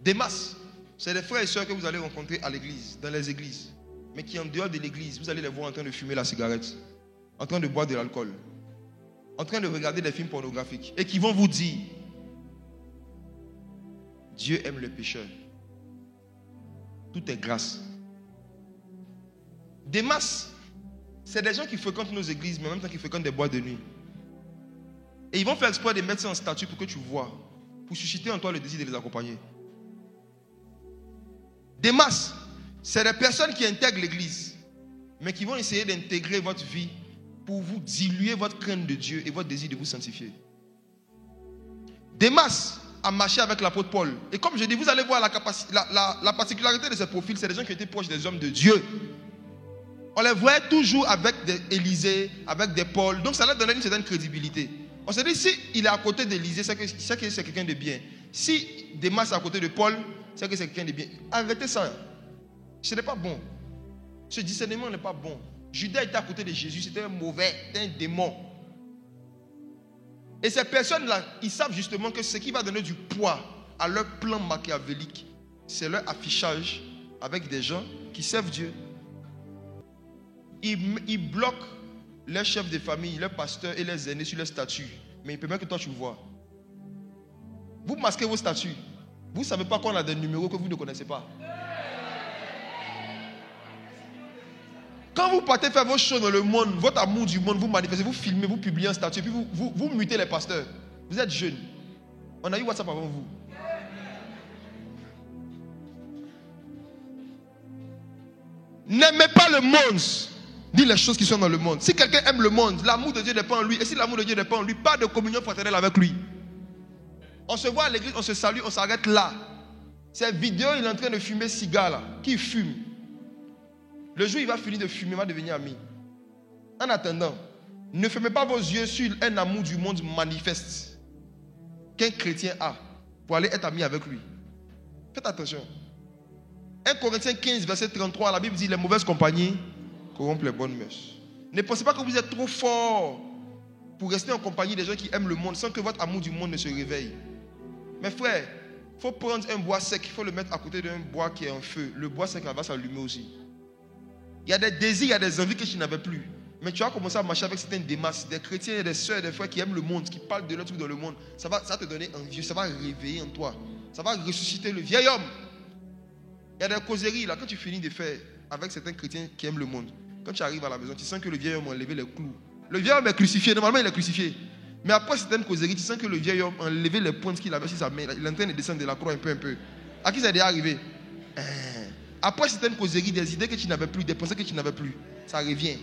Démas, c'est des frères et sœurs que vous allez rencontrer à l'église, dans les églises, mais qui en dehors de l'église, vous allez les voir en train de fumer la cigarette, en train de boire de l'alcool. en train de regarder des films pornographiques et qui vont vous dire Dieu aime les pécheurs. Tout est grâce. Démas, c'est des gens qui fréquentent nos églises, mais en même temps qui fréquentent des boîtes de nuit. Et ils vont faire exprès de mettre ça en statut pour que tu vois, pour susciter en toi le désir de les accompagner. Démas, c'est des personnes qui intègrent l'église, mais qui vont essayer d'intégrer votre vie pour vous diluer votre crainte de Dieu et votre désir de vous sanctifier. Démas a marché avec l'apôtre Paul. Et comme je dis, vous allez voir la particularité de ces profils, c'est des gens qui étaient proches des hommes de Dieu. On les voyait toujours avec des Élisée, avec des Paul. Donc ça leur donnait une certaine crédibilité. On s'est dit, si il est à côté d'Élisée, c'est que c'est quelqu'un de bien. Si Démas est à côté de Paul, c'est que c'est quelqu'un de bien. Arrêtez ça. Ce n'est pas bon. Ce discernement n'est pas bon. Judas était à côté de Jésus, c'était un mauvais, c'était un démon. Et ces personnes-là, ils savent justement que ce qui va donner du poids à leur plan machiavélique, c'est leur affichage avec des gens qui servent Dieu. Ils bloquent leurs chefs de famille, leurs pasteurs et leurs aînés sur leurs statuts. Mais il permet que toi tu vois. Vous masquez vos statuts. Vous ne savez pas qu'on a des numéros que vous ne connaissez pas. Quand vous partez faire vos choses dans le monde, votre amour du monde, vous manifestez, vous filmez, vous publiez un statut, puis vous mutez les pasteurs. Vous êtes jeunes. On a eu WhatsApp avant vous. N'aimez pas le monde, ni les choses qui sont dans le monde. Si quelqu'un aime le monde, l'amour de Dieu n'est pas en lui. Et si l'amour de Dieu n'est pas en lui, pas de communion fraternelle avec lui. On se voit à l'église, on se salue, on s'arrête là. Cette vidéo, il est en train de fumer cigare là. Qui fume? Le jour où il va finir de fumer, il va devenir ami. En attendant, ne fermez pas vos yeux sur un amour du monde manifeste qu'un chrétien a pour aller être ami avec lui. Faites attention. 1 Corinthiens 15, verset 33, la Bible dit les mauvaises compagnies corrompent les bonnes mœurs. Ne pensez pas que vous êtes trop fort pour rester en compagnie des gens qui aiment le monde sans que votre amour du monde ne se réveille. Mes frères, il faut prendre un bois sec, il faut le mettre à côté d'un bois qui est en feu. Le bois sec va s'allumer aussi. Il y a des désirs, il y a des envies que tu n'avais plus. Mais tu vas commencer à marcher avec certains démasses, des chrétiens et des soeurs et des frères qui aiment le monde, qui parlent de leur truc dans le monde. Ça va te donner envie, ça va réveiller en toi. Ça va ressusciter le vieil homme. Il y a des causeries là, quand tu finis de faire avec certains chrétiens qui aiment le monde. Quand tu arrives à la maison, tu sens que le vieil homme a enlevé les clous. Le vieil homme est crucifié, normalement il est crucifié. Mais après certaines causeries, tu sens que le vieil homme a enlevé les pointes qu'il avait sur sa main. Il est en train de descendre de la croix un peu. À qui c'est déjà arrivé? Après certaines causeries, des idées que tu n'avais plus, des pensées que tu n'avais plus, ça revient.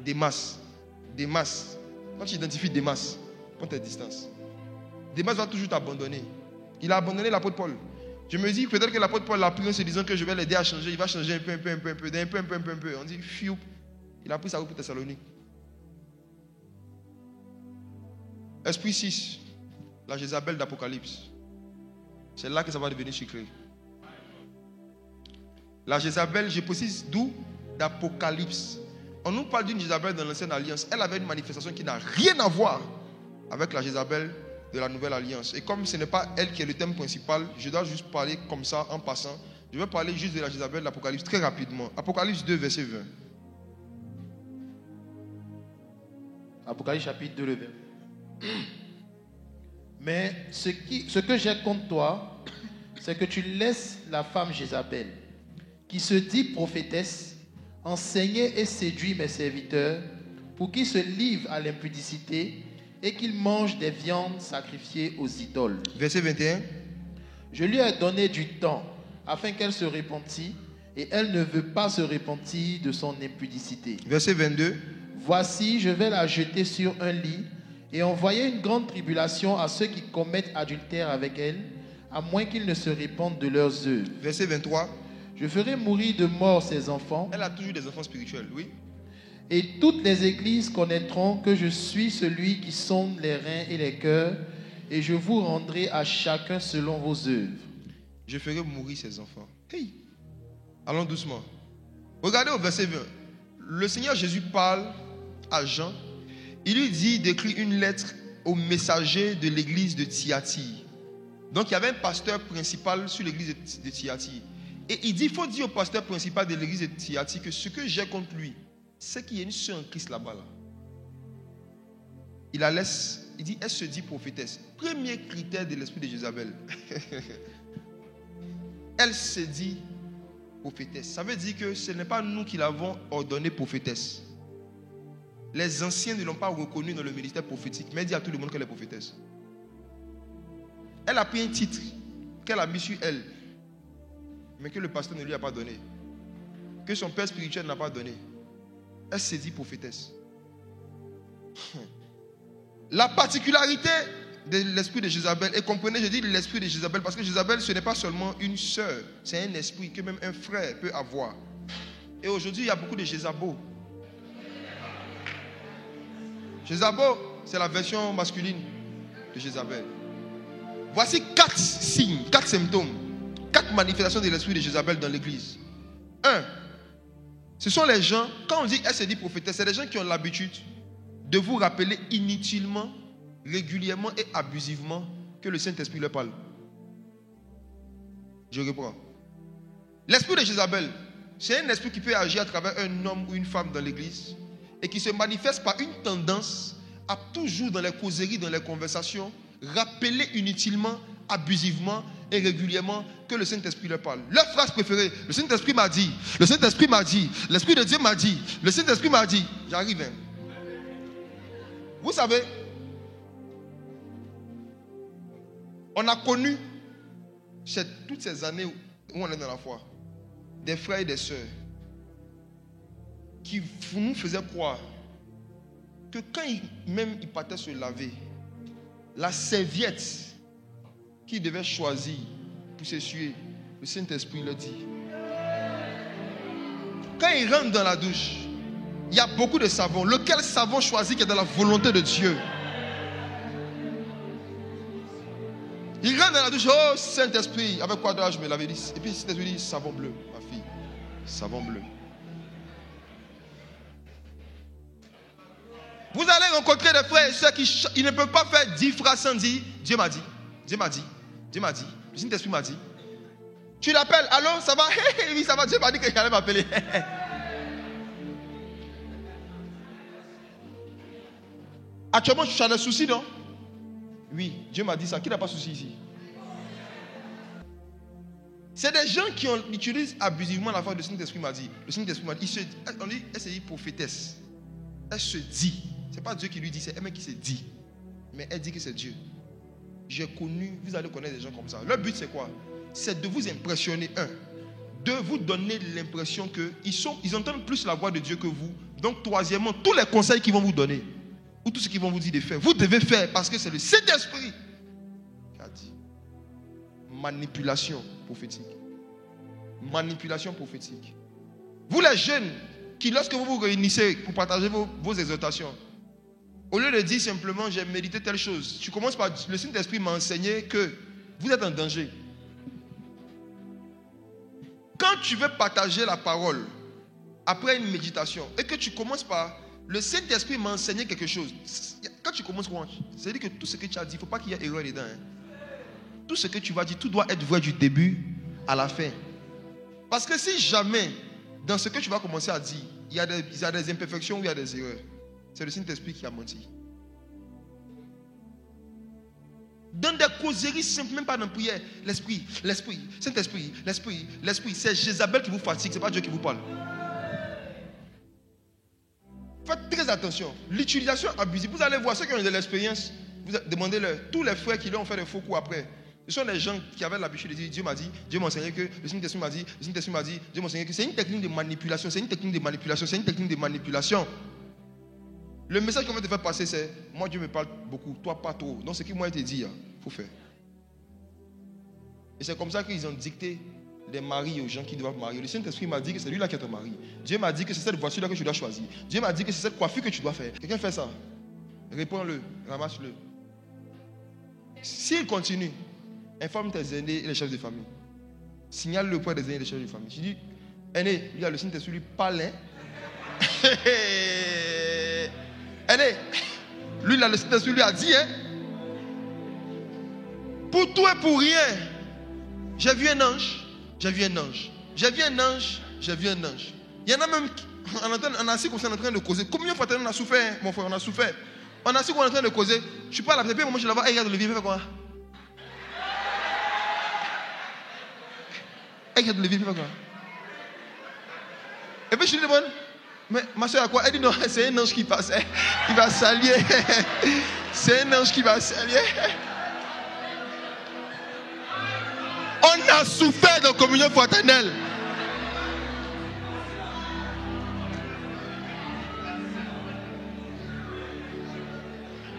Des masses. Quand tu identifies des masses, prends tes distances. Des masses va toujours t'abandonner. Il a abandonné l'apôtre Paul. Je me dis peut-être que l'apôtre Paul l'a pris en se disant que je vais l'aider à changer. Il va changer un peu. On dit fiou. Il a pris sa route pour Thessalonique. Esprit 6, la Jézabel d'Apocalypse. C'est là que ça va devenir sucré. La Jézabel, je précise d'où? D'Apocalypse. On nous parle d'une Jézabel dans l'ancienne alliance. Elle avait une manifestation qui n'a rien à voir avec la Jézabel de la nouvelle alliance. Et comme ce n'est pas elle qui est le thème principal, je dois juste parler comme ça en passant. Je vais parler juste de la Jézabel d'Apocalypse très rapidement. Apocalypse 2, verset 20. Apocalypse chapitre 2, le verset. Mais ce que j'ai contre toi, c'est que tu laisses la femme Jézabel, qui se dit prophétesse, enseigner et séduire mes serviteurs pour qu'ils se livrent à l'impudicité et qu'ils mangent des viandes sacrifiées aux idoles. Verset 21. Je lui ai donné du temps afin qu'elle se repentît et elle ne veut pas se repentir de son impudicité. Verset 22. Voici, je vais la jeter sur un lit et envoyer une grande tribulation à ceux qui commettent adultère avec elle, à moins qu'ils ne se répandent de leurs œuvres. Verset 23. Je ferai mourir de mort ses enfants. Elle a toujours des enfants spirituels, oui. Et toutes les églises connaîtront que je suis celui qui sonde les reins et les cœurs, et je vous rendrai à chacun selon vos œuvres. Je ferai mourir ses enfants. Hey, allons doucement. Regardez au verset 20. Le Seigneur Jésus parle à Jean. Il lui dit d'écrire une lettre au messager de l'église de Thyatire. Donc il y avait un pasteur principal sur l'église de Thyatire. Et il dit, il faut dire au pasteur principal de l'église de Thyatire que ce que j'ai contre lui, c'est qu'il y a une sœur en Christ là-bas. Là. il la laisse, il dit, elle se dit prophétesse. Premier critère de l'esprit de Jézabel. Elle se dit prophétesse. Ça veut dire que ce n'est pas nous qui l'avons ordonnée prophétesse. Les anciens ne l'ont pas reconnue dans le ministère prophétique, mais elle dit à tout le monde qu'elle est prophétesse. Elle a pris un titre qu'elle a mis sur elle, mais que le pasteur ne lui a pas donné, que son père spirituel n'a pas donné. Elle s'est dit prophétesse. La particularité de l'esprit de Jézabel, et comprenez, je dis l'esprit de Jézabel parce que Jézabel, ce n'est pas seulement une sœur, c'est un esprit que même un frère peut avoir. Et aujourd'hui, il y a beaucoup de Jézabel. Jézabel, c'est la version masculine de Jézabel. Voici 4 signes, 4 symptômes, 4 manifestations de l'esprit de Jézabel dans l'église. 1. Ce sont les gens, quand on dit elle se dit prophétesse, c'est les gens qui ont l'habitude de vous rappeler inutilement, régulièrement et abusivement que le Saint-Esprit leur parle. Je reprends. L'esprit de Jézabel, c'est un esprit qui peut agir à travers un homme ou une femme dans l'église et qui se manifeste par une tendance à toujours dans les causeries, dans les conversations, rappeler inutilement, abusivement et régulièrement que le Saint-Esprit leur parle. Leur phrase préférée, le Saint-Esprit m'a dit, le Saint-Esprit m'a dit, l'Esprit de Dieu m'a dit, le Saint-Esprit m'a dit. J'arrive. Hein. Vous savez, on a connu toutes ces années où on est dans la foi, des frères et des sœurs qui nous faisaient croire que quand ils partaient se laver, la serviette qu'ils devaient choisir pour s'essuyer, le Saint-Esprit leur dit. Quand ils rentrent dans la douche, il y a beaucoup de savon. Lequel savon choisir qui est dans la volonté de Dieu? Ils rentrent dans la douche, oh Saint-Esprit, avec quoi dois-je me laver? Et puis Saint-Esprit dit, savon bleu, ma fille, savon bleu. Vous allez rencontrer des frères et sœurs qui ne peuvent pas faire 10 phrases sans dire Dieu m'a dit, Dieu m'a dit, Dieu m'a dit, le Saint-Esprit m'a dit. Tu l'appelles, allô, ça va? Oui, ça va, Dieu m'a dit que j'allais m'appeler. Actuellement, tu as des soucis, non? Oui, Dieu m'a dit ça. Qui n'a pas de soucis ici? C'est des gens qui utilisent abusivement la phrase, le Saint-Esprit m'a dit. Le Saint-Esprit m'a dit. On dit, elle se dit prophétesse. Elle se dit. Ce n'est pas Dieu qui lui dit, c'est elle-même qui se dit. Mais elle dit que c'est Dieu. J'ai connu, vous allez connaître des gens comme ça. Leur but c'est quoi? C'est de vous impressionner, de vous donner l'impression qu'ils entendent plus la voix de Dieu que vous. Donc troisièmement, tous les conseils qu'ils vont vous donner, ou tout ce qu'ils vont vous dire de faire, vous devez faire parce que c'est le Saint-Esprit qui a dit. Manipulation prophétique. Manipulation prophétique. Vous les jeunes, qui lorsque vous vous réunissez pour partager vos exhortations, au lieu de dire simplement j'ai médité telle chose, tu commences par le Saint-Esprit m'a enseigné que vous êtes en danger. Quand tu veux partager la parole après une méditation et que tu commences par le Saint-Esprit m'a enseigné quelque chose, quand tu commences, c'est-à-dire que tout ce que tu as dit, il ne faut pas qu'il y ait erreur dedans. Hein. Tout ce que tu vas dire, tout doit être vrai du début à la fin. Parce que si jamais, dans ce que tu vas commencer à dire, il y a des imperfections ou il y a des erreurs, c'est le Saint-Esprit qui a menti. Dans des causeries simples, même pas dans la prière, l'Esprit, Saint-Esprit, l'Esprit, c'est Jézabel qui vous fatigue, ce n'est pas Dieu qui vous parle. Faites très attention. L'utilisation abusive, vous allez voir ceux qui ont de l'expérience, vous demandez-leur, tous les frères qui leur ont fait des faux coups après, ce sont les gens qui avaient l'habitude de dire Dieu m'a dit, Dieu m'a enseigné que, le Saint-Esprit m'a dit, le Saint-Esprit m'a dit, Dieu m'a enseigné que. C'est une technique de manipulation, c'est une technique de manipulation. Le message qu'on veut te faire passer, c'est moi Dieu me parle beaucoup, toi pas trop. Donc ce qui moi te dit, il faut faire. Et c'est comme ça qu'ils ont dicté des maris aux gens qui doivent marier. Le Saint-Esprit m'a dit que c'est lui là qui est ton mari. Dieu m'a dit que c'est cette voiture-là que tu dois choisir. Dieu m'a dit que c'est cette coiffure que tu dois faire. Quelqu'un fait ça? Réponds-le, ramasse-le. S'il continue, informe tes aînés et les chefs de famille. Signale le point des aînés et des chefs de famille. Tu dis, aîné, il y a le Saint-Esprit lui parle. Aîné, lui là, le Saint-Esprit lui a dit, pour tout et pour rien, j'ai vu un ange. J'ai vu un ange. J'ai vu un ange. J'ai vu un ange. Il y en a même, on est assis comme ça, on est en train de causer. Combien de fois on a souffert, mon frère, on a souffert. On a su qu'on est en train de causer. Je parle à la moi je la vois, elle regarde Olivier, il fait quoi? Elle regarde Olivier, il fait quoi? Et puis je lui demande, mais ma soeur a quoi? Elle dit non, c'est un ange qui passe. Il va s'allier. C'est un ange qui va s'allier. On a souffert de communion fraternelle.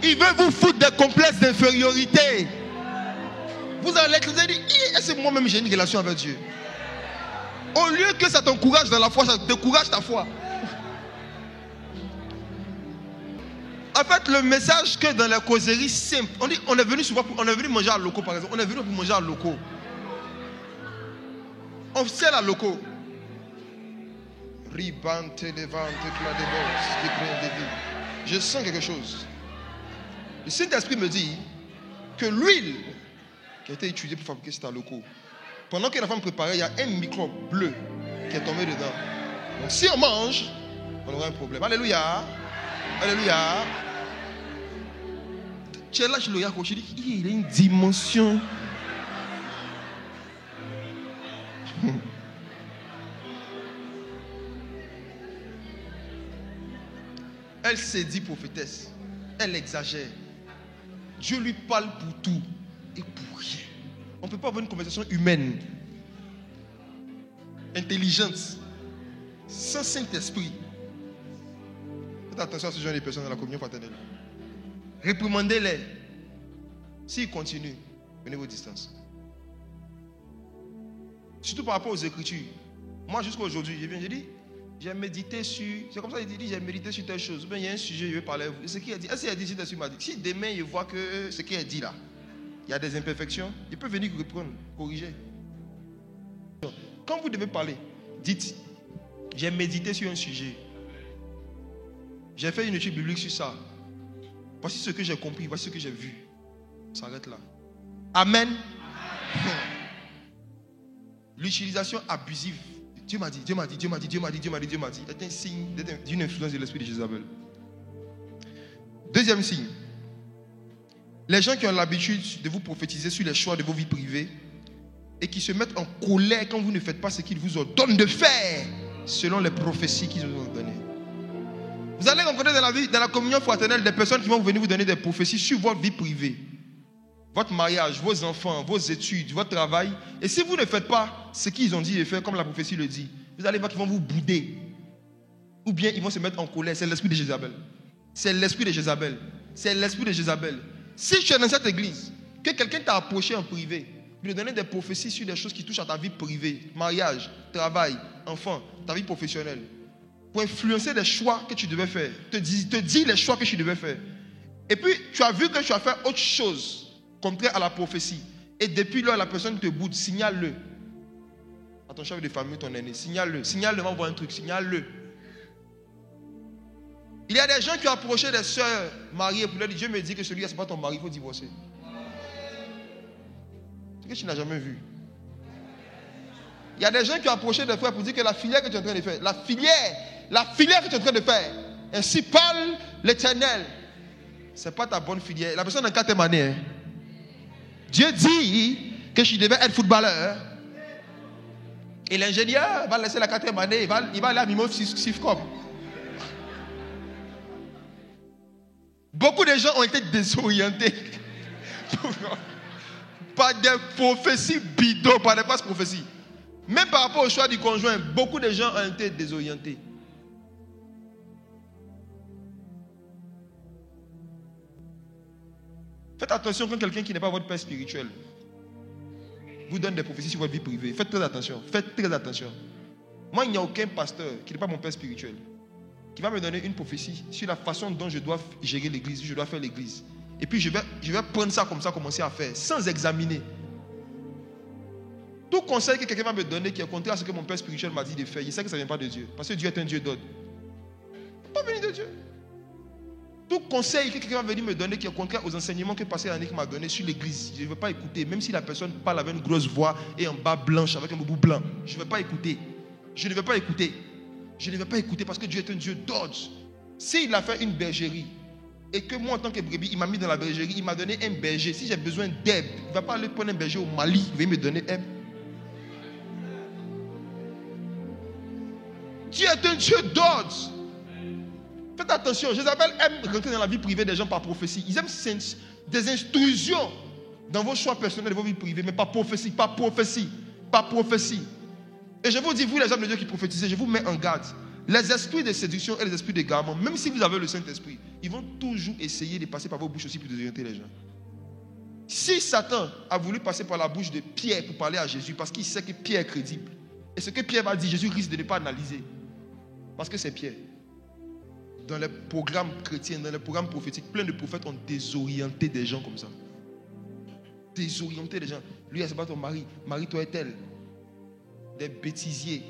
Il veut vous foutre des complexes d'infériorité. Vous allez dire, est-ce que moi-même j'ai une relation avec Dieu? Au lieu que ça t'encourage dans la foi, ça décourage ta foi. En fait, le message que dans la causerie simple, on dit, on est venu souvent, on est venu manger à locaux par exemple. On est venu pour manger à locaux. Officiel à locaux. Je sens quelque chose. Le Saint-Esprit me dit que l'huile qui a été utilisée pour fabriquer cet locaux, pendant que la femme préparait, il y a un microbe bleu qui est tombé dedans. Donc si on mange, on aura un problème. Alléluia. Alléluia. Tu es là, je le regarde, je dis, il a une dimension. Elle s'est dit prophétesse. Elle exagère. Dieu lui parle pour tout et pour rien. On ne peut pas avoir une conversation humaine, intelligente, sans Saint-Esprit. Faites attention à ce genre de personnes dans la communion fraternelle. Réprimandez-les. S'ils continuent, prenez vos distances. Surtout par rapport aux Écritures. Moi, jusqu'à aujourd'hui, je dis, j'ai médité sur. C'est comme ça qu'il dit, j'ai médité sur telle chose. Il y a un sujet, je vais parler à vous. Ce qu'il a dit, est-ce qu'il a dit, m'a dit. Si demain, il voit que ce qu'il a dit là, il y a des imperfections, il peut venir reprendre, corriger. Quand vous devez parler, dites, j'ai médité sur un sujet. J'ai fait une étude biblique sur ça. Voici ce que j'ai compris, voici ce que j'ai vu. Ça s'arrête là. Amen. L'utilisation abusive. Dieu m'a dit, Dieu m'a dit, Dieu m'a dit, Dieu m'a dit, Dieu m'a dit, Dieu m'a dit. C'est un signe d'une influence de l'esprit de Jézabel. Deuxième signe. Les gens qui ont l'habitude de vous prophétiser sur les choix de vos vies privées et qui se mettent en colère quand vous ne faites pas ce qu'ils vous ordonnent de faire selon les prophéties qu'ils vous ont données. Vous allez rencontrer dans la communion fraternelle des personnes qui vont venir vous donner des prophéties sur votre vie privée. Votre mariage, vos enfants, vos études, votre travail. Et si vous ne faites pas ce qu'ils ont dit de faire, comme la prophétie le dit, vous allez voir qu'ils vont vous bouder. Ou bien ils vont se mettre en colère. C'est l'esprit de Jézabel. C'est l'esprit de Jézabel. C'est l'esprit de Jézabel. Si tu es dans cette église, que quelqu'un t'a approché en privé, lui donner des prophéties sur des choses qui touchent à ta vie privée, mariage, travail, enfant, ta vie professionnelle, pour influencer les choix que tu devais faire, te dire les choix que tu devais faire. Et puis, tu as vu que tu as fait autre chose contraire à la prophétie. Et depuis là, la personne te boude, signale-le. À ton chef de famille, ton aîné, signale-le. Signale-le, va voir un truc, signale-le. Il y a des gens qui ont approché des sœurs mariées pour leur dire, Dieu me dit que celui-là, ce n'est pas ton mari, il faut divorcer. C'est ce que tu n'as jamais vu. Il y a des gens qui ont approché des frères pour dire que la filière que tu es en train de faire, la filière que tu es en train de faire, ainsi parle l'Éternel. Ce n'est pas ta bonne filière. La personne n'a qu'à témoigner. Dieu dit que je devais être footballeur. Et l'ingénieur va laisser la quatrième année, il va aller à Mimov Sifcom. Beaucoup de gens ont été désorientés par des prophéties bidons, par des fausses prophéties. Même par rapport au choix du conjoint, beaucoup de gens ont été désorientés. Faites attention quand quelqu'un qui n'est pas votre père spirituel vous donne des prophéties sur votre vie privée. Faites très attention. Faites très attention. Moi, il n'y a aucun pasteur qui n'est pas mon père spirituel qui va me donner une prophétie sur la façon dont je dois gérer l'église, je dois faire l'église. Et puis je vais prendre ça comme ça, commencer à faire, sans examiner. Tout conseil que quelqu'un va me donner qui est contraire à ce que mon père spirituel m'a dit de faire, je sais que ça ne vient pas de Dieu. Parce que Dieu est un Dieu d'ordre. Ça ne peut pas venir de Dieu. Tout conseil que quelqu'un va venir me donner qui est contraire aux enseignements que pasteur Yannick m'a donné sur l'église, je ne vais pas écouter. Même si la personne parle avec une grosse voix et en bas blanche, avec un boubou blanc, je ne vais pas écouter. Je ne vais pas écouter. Je ne vais pas écouter parce que Dieu est un Dieu d'ordre. S'il a fait une bergerie Et que moi, en tant que brebis, il m'a mis dans la bergerie, il m'a donné un berger. Si j'ai besoin d'herbe, il ne va pas aller prendre un berger au Mali, il va me donner herbe. Dieu est un Dieu d'ordre. Faites attention, Jézabel aime rentrer dans la vie privée des gens par prophétie. Ils aiment des instructions dans vos choix personnels, dans vos vies privées, mais par prophétie, par prophétie, par prophétie. Et je vous dis, vous les hommes de Dieu qui prophétisez, je vous mets en garde. Les esprits de séduction et les esprits d'égarement, même si vous avez le Saint-Esprit, ils vont toujours essayer de passer par vos bouches aussi pour désorienter les gens. Si Satan a voulu passer par la bouche de Pierre pour parler à Jésus, parce qu'il sait que Pierre est crédible, et ce que Pierre va dire, Jésus risque de ne pas analyser, parce que c'est Pierre. Dans les programmes chrétiens, dans les programmes prophétiques, plein de prophètes ont désorienté des gens comme ça. Désorienté des gens. Lui, c'est pas ton mari. Marie-toi est elle. Des bêtisiers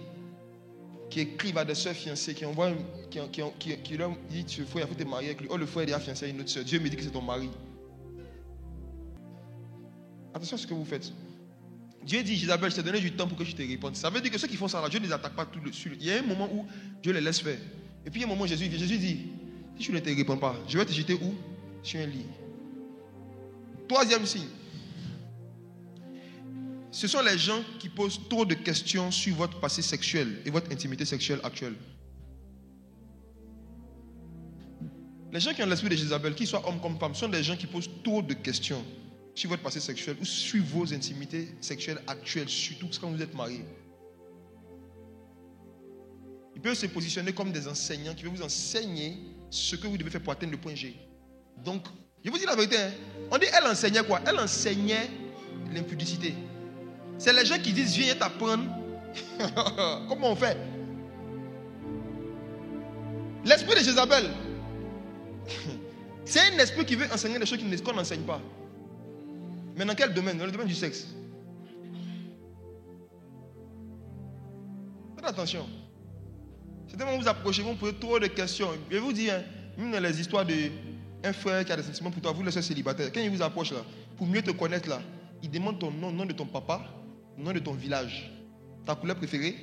qui écrivent à des soeurs fiancées, qui envoient, qui leur disent, il faut te marier avec lui. Oh, le frère est déjà fiancé à une autre soeur. Dieu me dit que c'est ton mari. Attention à ce que vous faites. Dieu dit, Isabelle, je t'ai donné du temps pour que je te réponde. Ça veut dire que ceux qui font ça là, Dieu ne les attaque pas tout de suite. Il y a un moment où Dieu les laisse faire. Et puis il y a un moment où Jésus dit, si je ne te réponds pas, je vais te jeter où? Sur un lit. Troisième signe. Ce sont les gens qui posent trop de questions sur votre passé sexuel et votre intimité sexuelle actuelle. Les gens qui ont l'esprit de Jézabel, qu'ils soient hommes comme femmes, sont des gens qui posent trop de questions sur votre passé sexuel ou sur vos intimités sexuelles actuelles, surtout quand vous êtes mariés. Ils peuvent se positionner comme des enseignants qui veulent vous enseigner ce que vous devez faire pour atteindre le point G. Donc, je vous dis la vérité, hein, on dit elle enseignait quoi? Elle enseignait l'impudicité. C'est les gens qui disent viens t'apprendre. Comment on fait? L'esprit de Jézabel, c'est un esprit qui veut enseigner des choses qu'on n'enseigne pas. Mais dans quel domaine? Dans le domaine du sexe. Faites attention. C'est quand vous vous approchez, vous posez trop de questions. Je vais vous dire, hein, même dans les histoires d'un frère qui a des sentiments pour toi, vous le soeur célibataire, quand il vous approche là, pour mieux te connaître là, il demande ton nom, nom de ton papa, nom de ton village. Ta couleur préférée,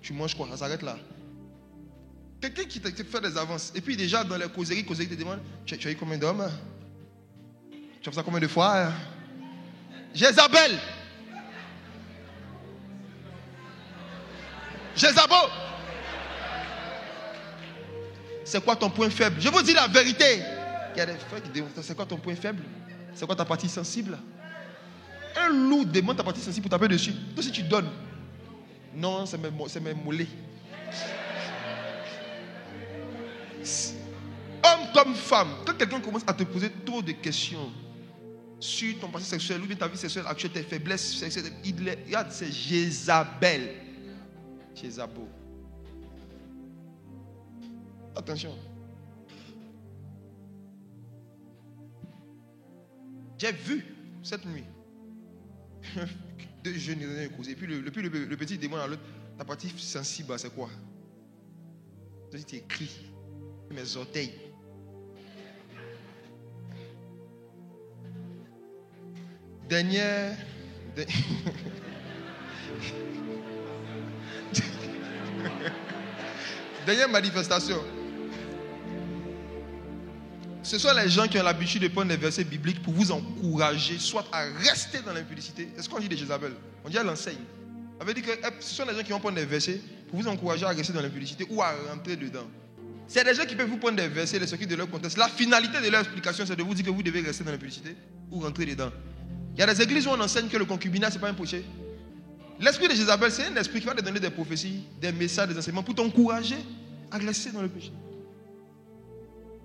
tu manges quoi? Ça s'arrête là. Quelqu'un qui te fait des avances, et puis déjà dans les causeries te demande, tu as eu combien d'hommes? Tu as fait ça combien de fois? Hein? Jézabel! Jézabel! C'est quoi ton point faible? Je vous dis la vérité. Il y a des frères qui demandent, c'est quoi ton point faible? C'est quoi ta partie sensible? Un loup demande ta partie sensible pour taper dessus. Toi, si tu donnes, non, c'est mes mollets. Homme comme femme, quand quelqu'un commence à te poser trop de questions sur ton passé sexuel ou bien ta vie sexuelle actuelle, tes faiblesses sexuelles, regarde, c'est Jézabel. Jézabel. Attention. J'ai vu cette nuit deux jeunes iraniens causés. Et puis le petit demande à l'autre, ta partie sensible, c'est quoi? Tu écris mes orteils. Dernière manifestation. Ce sont les gens qui ont l'habitude de prendre des versets bibliques pour vous encourager, soit à rester dans l'impudicité. C'est ce qu'on dit de Jézabel. On dit elle enseigne. Ça veut dire que ce sont les gens qui vont prendre des versets pour vous encourager à rester dans l'impudicité ou à rentrer dedans. C'est des gens qui peuvent vous prendre des versets, les sortir de leur contexte. La finalité de leur explication, c'est de vous dire que vous devez rester dans l'impudicité ou rentrer dedans. Il y a des églises où on enseigne que le concubinat, ce n'est pas un péché. L'esprit de Jézabel, c'est un esprit qui va te donner des prophéties, des messages, des enseignements pour t'encourager à rester dans le péché.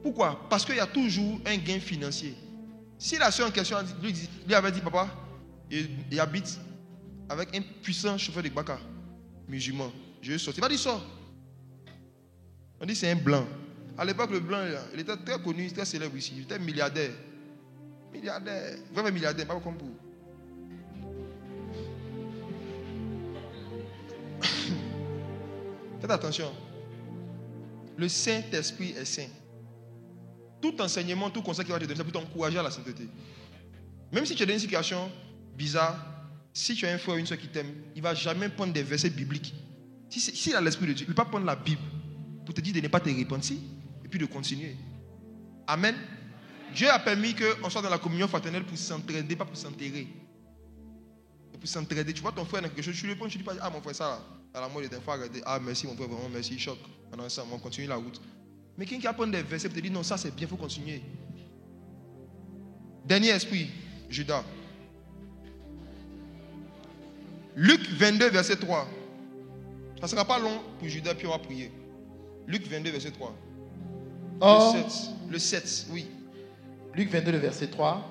Pourquoi? Parce qu'il y a toujours un gain financier. Si la soeur en question lui avait dit, papa, il habite avec un puissant chauffeur de baka, musulman, je vais sortir. Il va dire, sors. On dit, c'est un blanc. À l'époque, le blanc, il était très connu, très célèbre ici. Il était milliardaire. Milliardaire. Vraiment milliardaire, pas comme vous. Faites attention. Le Saint-Esprit est saint. Tout enseignement, tout conseil qu'il va te donner, c'est pour t'encourager à la sainteté. Même si tu es dans une situation bizarre, si tu as un frère ou une soeur qui t'aime, il ne va jamais prendre des versets bibliques. S'il a l'Esprit de Dieu, il ne va pas prendre la Bible pour te dire de ne pas te repentir et puis de continuer. Amen. Dieu a permis qu'on soit dans la communion fraternelle pour s'entraider, pas pour s'enterrer. Pour s'entraider. Tu vois ton frère dans quelque chose, tu le prends, tu dis pas, ah mon frère, ça, à la mort de tes frères, regardez, ah merci mon frère, vraiment merci, choc. On a ensemble, on continue la route. Mais quelqu'un qui apprend des versets pour te dire, non, ça c'est bien, il faut continuer. Dernier esprit, Judas. Luc 22, verset 3. Ça ne sera pas long pour Judas, puis on va prier. Luc 22, verset 3. Or, le 7, oui. Luc 22, le verset 3.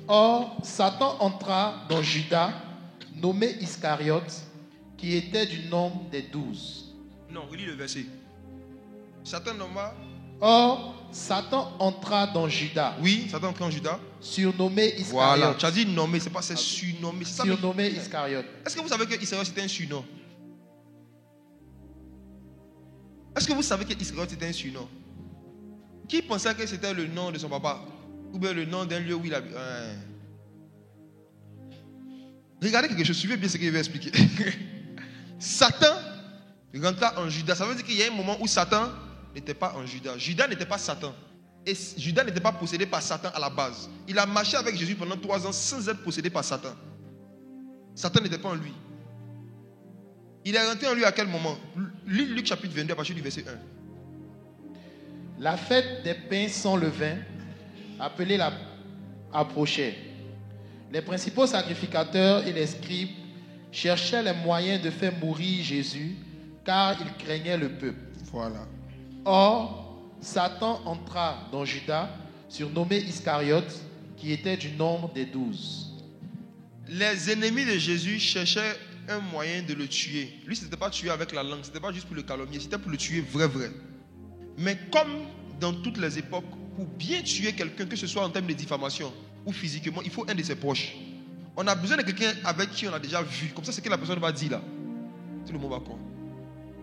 Or, Satan entra dans Judas, nommé Iscariote, qui était du nombre des 12. Non, relis le verset. Satan nomma. Or, Satan entra dans Judas. Oui, Satan entra en Judas. Surnommé Iscariote. Voilà, tu as dit nommé, c'est pas, c'est surnommé. Surnommé Iscariote. Est-ce que vous savez que Iscariote c'était un surnom? Est-ce que vous savez que Iscariote c'était un surnom? Qui pensait que c'était le nom de son papa? Ou bien le nom d'un lieu où il habite? Regardez quelque chose, suivez bien ce que je vais expliquer. Satan rentra en Judas. Ça veut dire qu'il y a un moment où Satan n'était pas en Judas. Judas n'était pas Satan. Et Judas n'était pas possédé par Satan à la base. Il a marché avec Jésus pendant 3 ans sans être possédé par Satan. Satan n'était pas en lui. Il est rentré en lui à quel moment? Luc chapitre 22 à partir du verset 1. La fête des pains sans levain, appelée la, approchait. Les principaux sacrificateurs et les scribes cherchaient les moyens de faire mourir Jésus, car ils craignaient le peuple. Voilà. Or, Satan entra dans Judas, surnommé Iscariote, qui était du nombre des 12. Les ennemis de Jésus cherchaient un moyen de le tuer. Lui, ce n'était pas tuer avec la langue, ce n'était pas juste pour le calomnier, c'était pour le tuer vrai. Mais comme dans toutes les époques, pour bien tuer quelqu'un, que ce soit en termes de diffamation ou physiquement, il faut un de ses proches. On a besoin de quelqu'un avec qui on a déjà vu. Comme ça, c'est ce que la personne va dire là. Tout le monde va croire.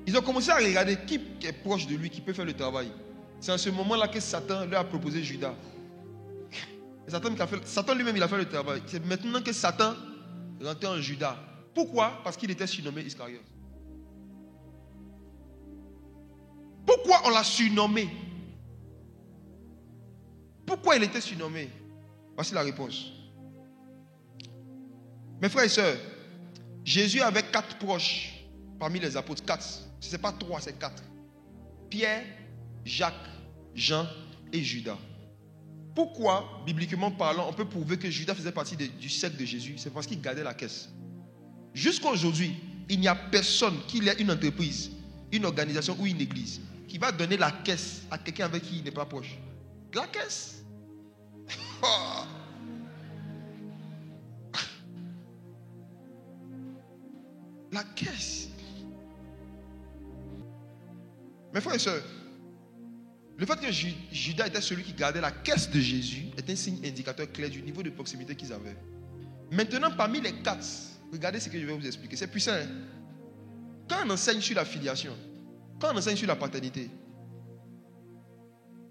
Ils ont commencé à regarder qui est proche de lui, qui peut faire le travail. C'est en ce moment-là que Satan leur a proposé Judas. Satan lui-même, il a fait le travail. C'est maintenant que Satan rentrait en Judas. Pourquoi? Parce qu'il était surnommé Iscariote. Pourquoi on l'a surnommé? Pourquoi il était surnommé? Voici la réponse. Mes frères et sœurs, Jésus avait 4 proches parmi les apôtres. 4. Ce n'est pas 3, c'est 4. Pierre, Jacques, Jean et Judas. Pourquoi, bibliquement parlant, on peut prouver que Judas faisait partie du cercle de Jésus? C'est parce qu'il gardait la caisse. Jusqu'à aujourd'hui, il n'y a personne qui ait une entreprise, une organisation ou une église qui va donner la caisse à quelqu'un avec qui il n'est pas proche. La caisse. La caisse. Mes frères et sœurs, le fait que Judas était celui qui gardait la caisse de Jésus est un signe indicateur clair du niveau de proximité qu'ils avaient. Maintenant, parmi les 4, regardez ce que je vais vous expliquer. C'est puissant. Hein? Quand on enseigne sur la filiation, quand on enseigne sur la paternité,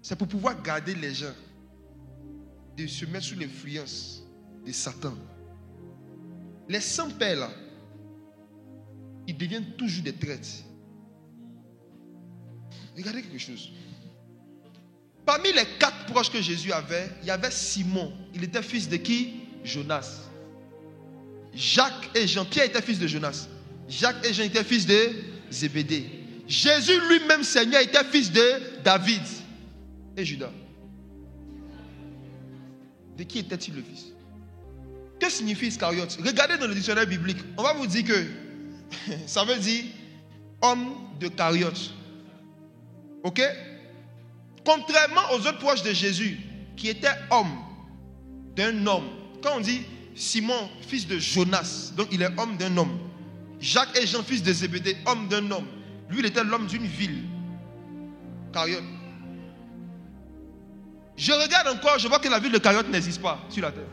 c'est pour pouvoir garder les gens de se mettre sous l'influence de Satan. Les 100 pères là, ils deviennent toujours des traîtres. Regardez quelque chose. Parmi les 4 proches que Jésus avait, il y avait Simon. Il était fils de qui? Jonas. Jacques et Jean. Pierre était fils de Jonas. Jacques et Jean étaient fils de Zébédée. Jésus lui-même, Seigneur, était fils de David et Judas. De qui était-il le fils? Que signifie Iscariote? Regardez dans le dictionnaire biblique. On va vous dire que ça veut dire homme de Cariote. Ok? Contrairement aux autres proches de Jésus, qui étaient hommes d'un homme. Quand on dit Simon, fils de Jonas, donc il est homme d'un homme. Jacques et Jean, fils de Zébédée, homme d'un homme. Lui, il était l'homme d'une ville. Cariote. Je regarde encore, je vois que la ville de Cariote n'existe pas sur la terre.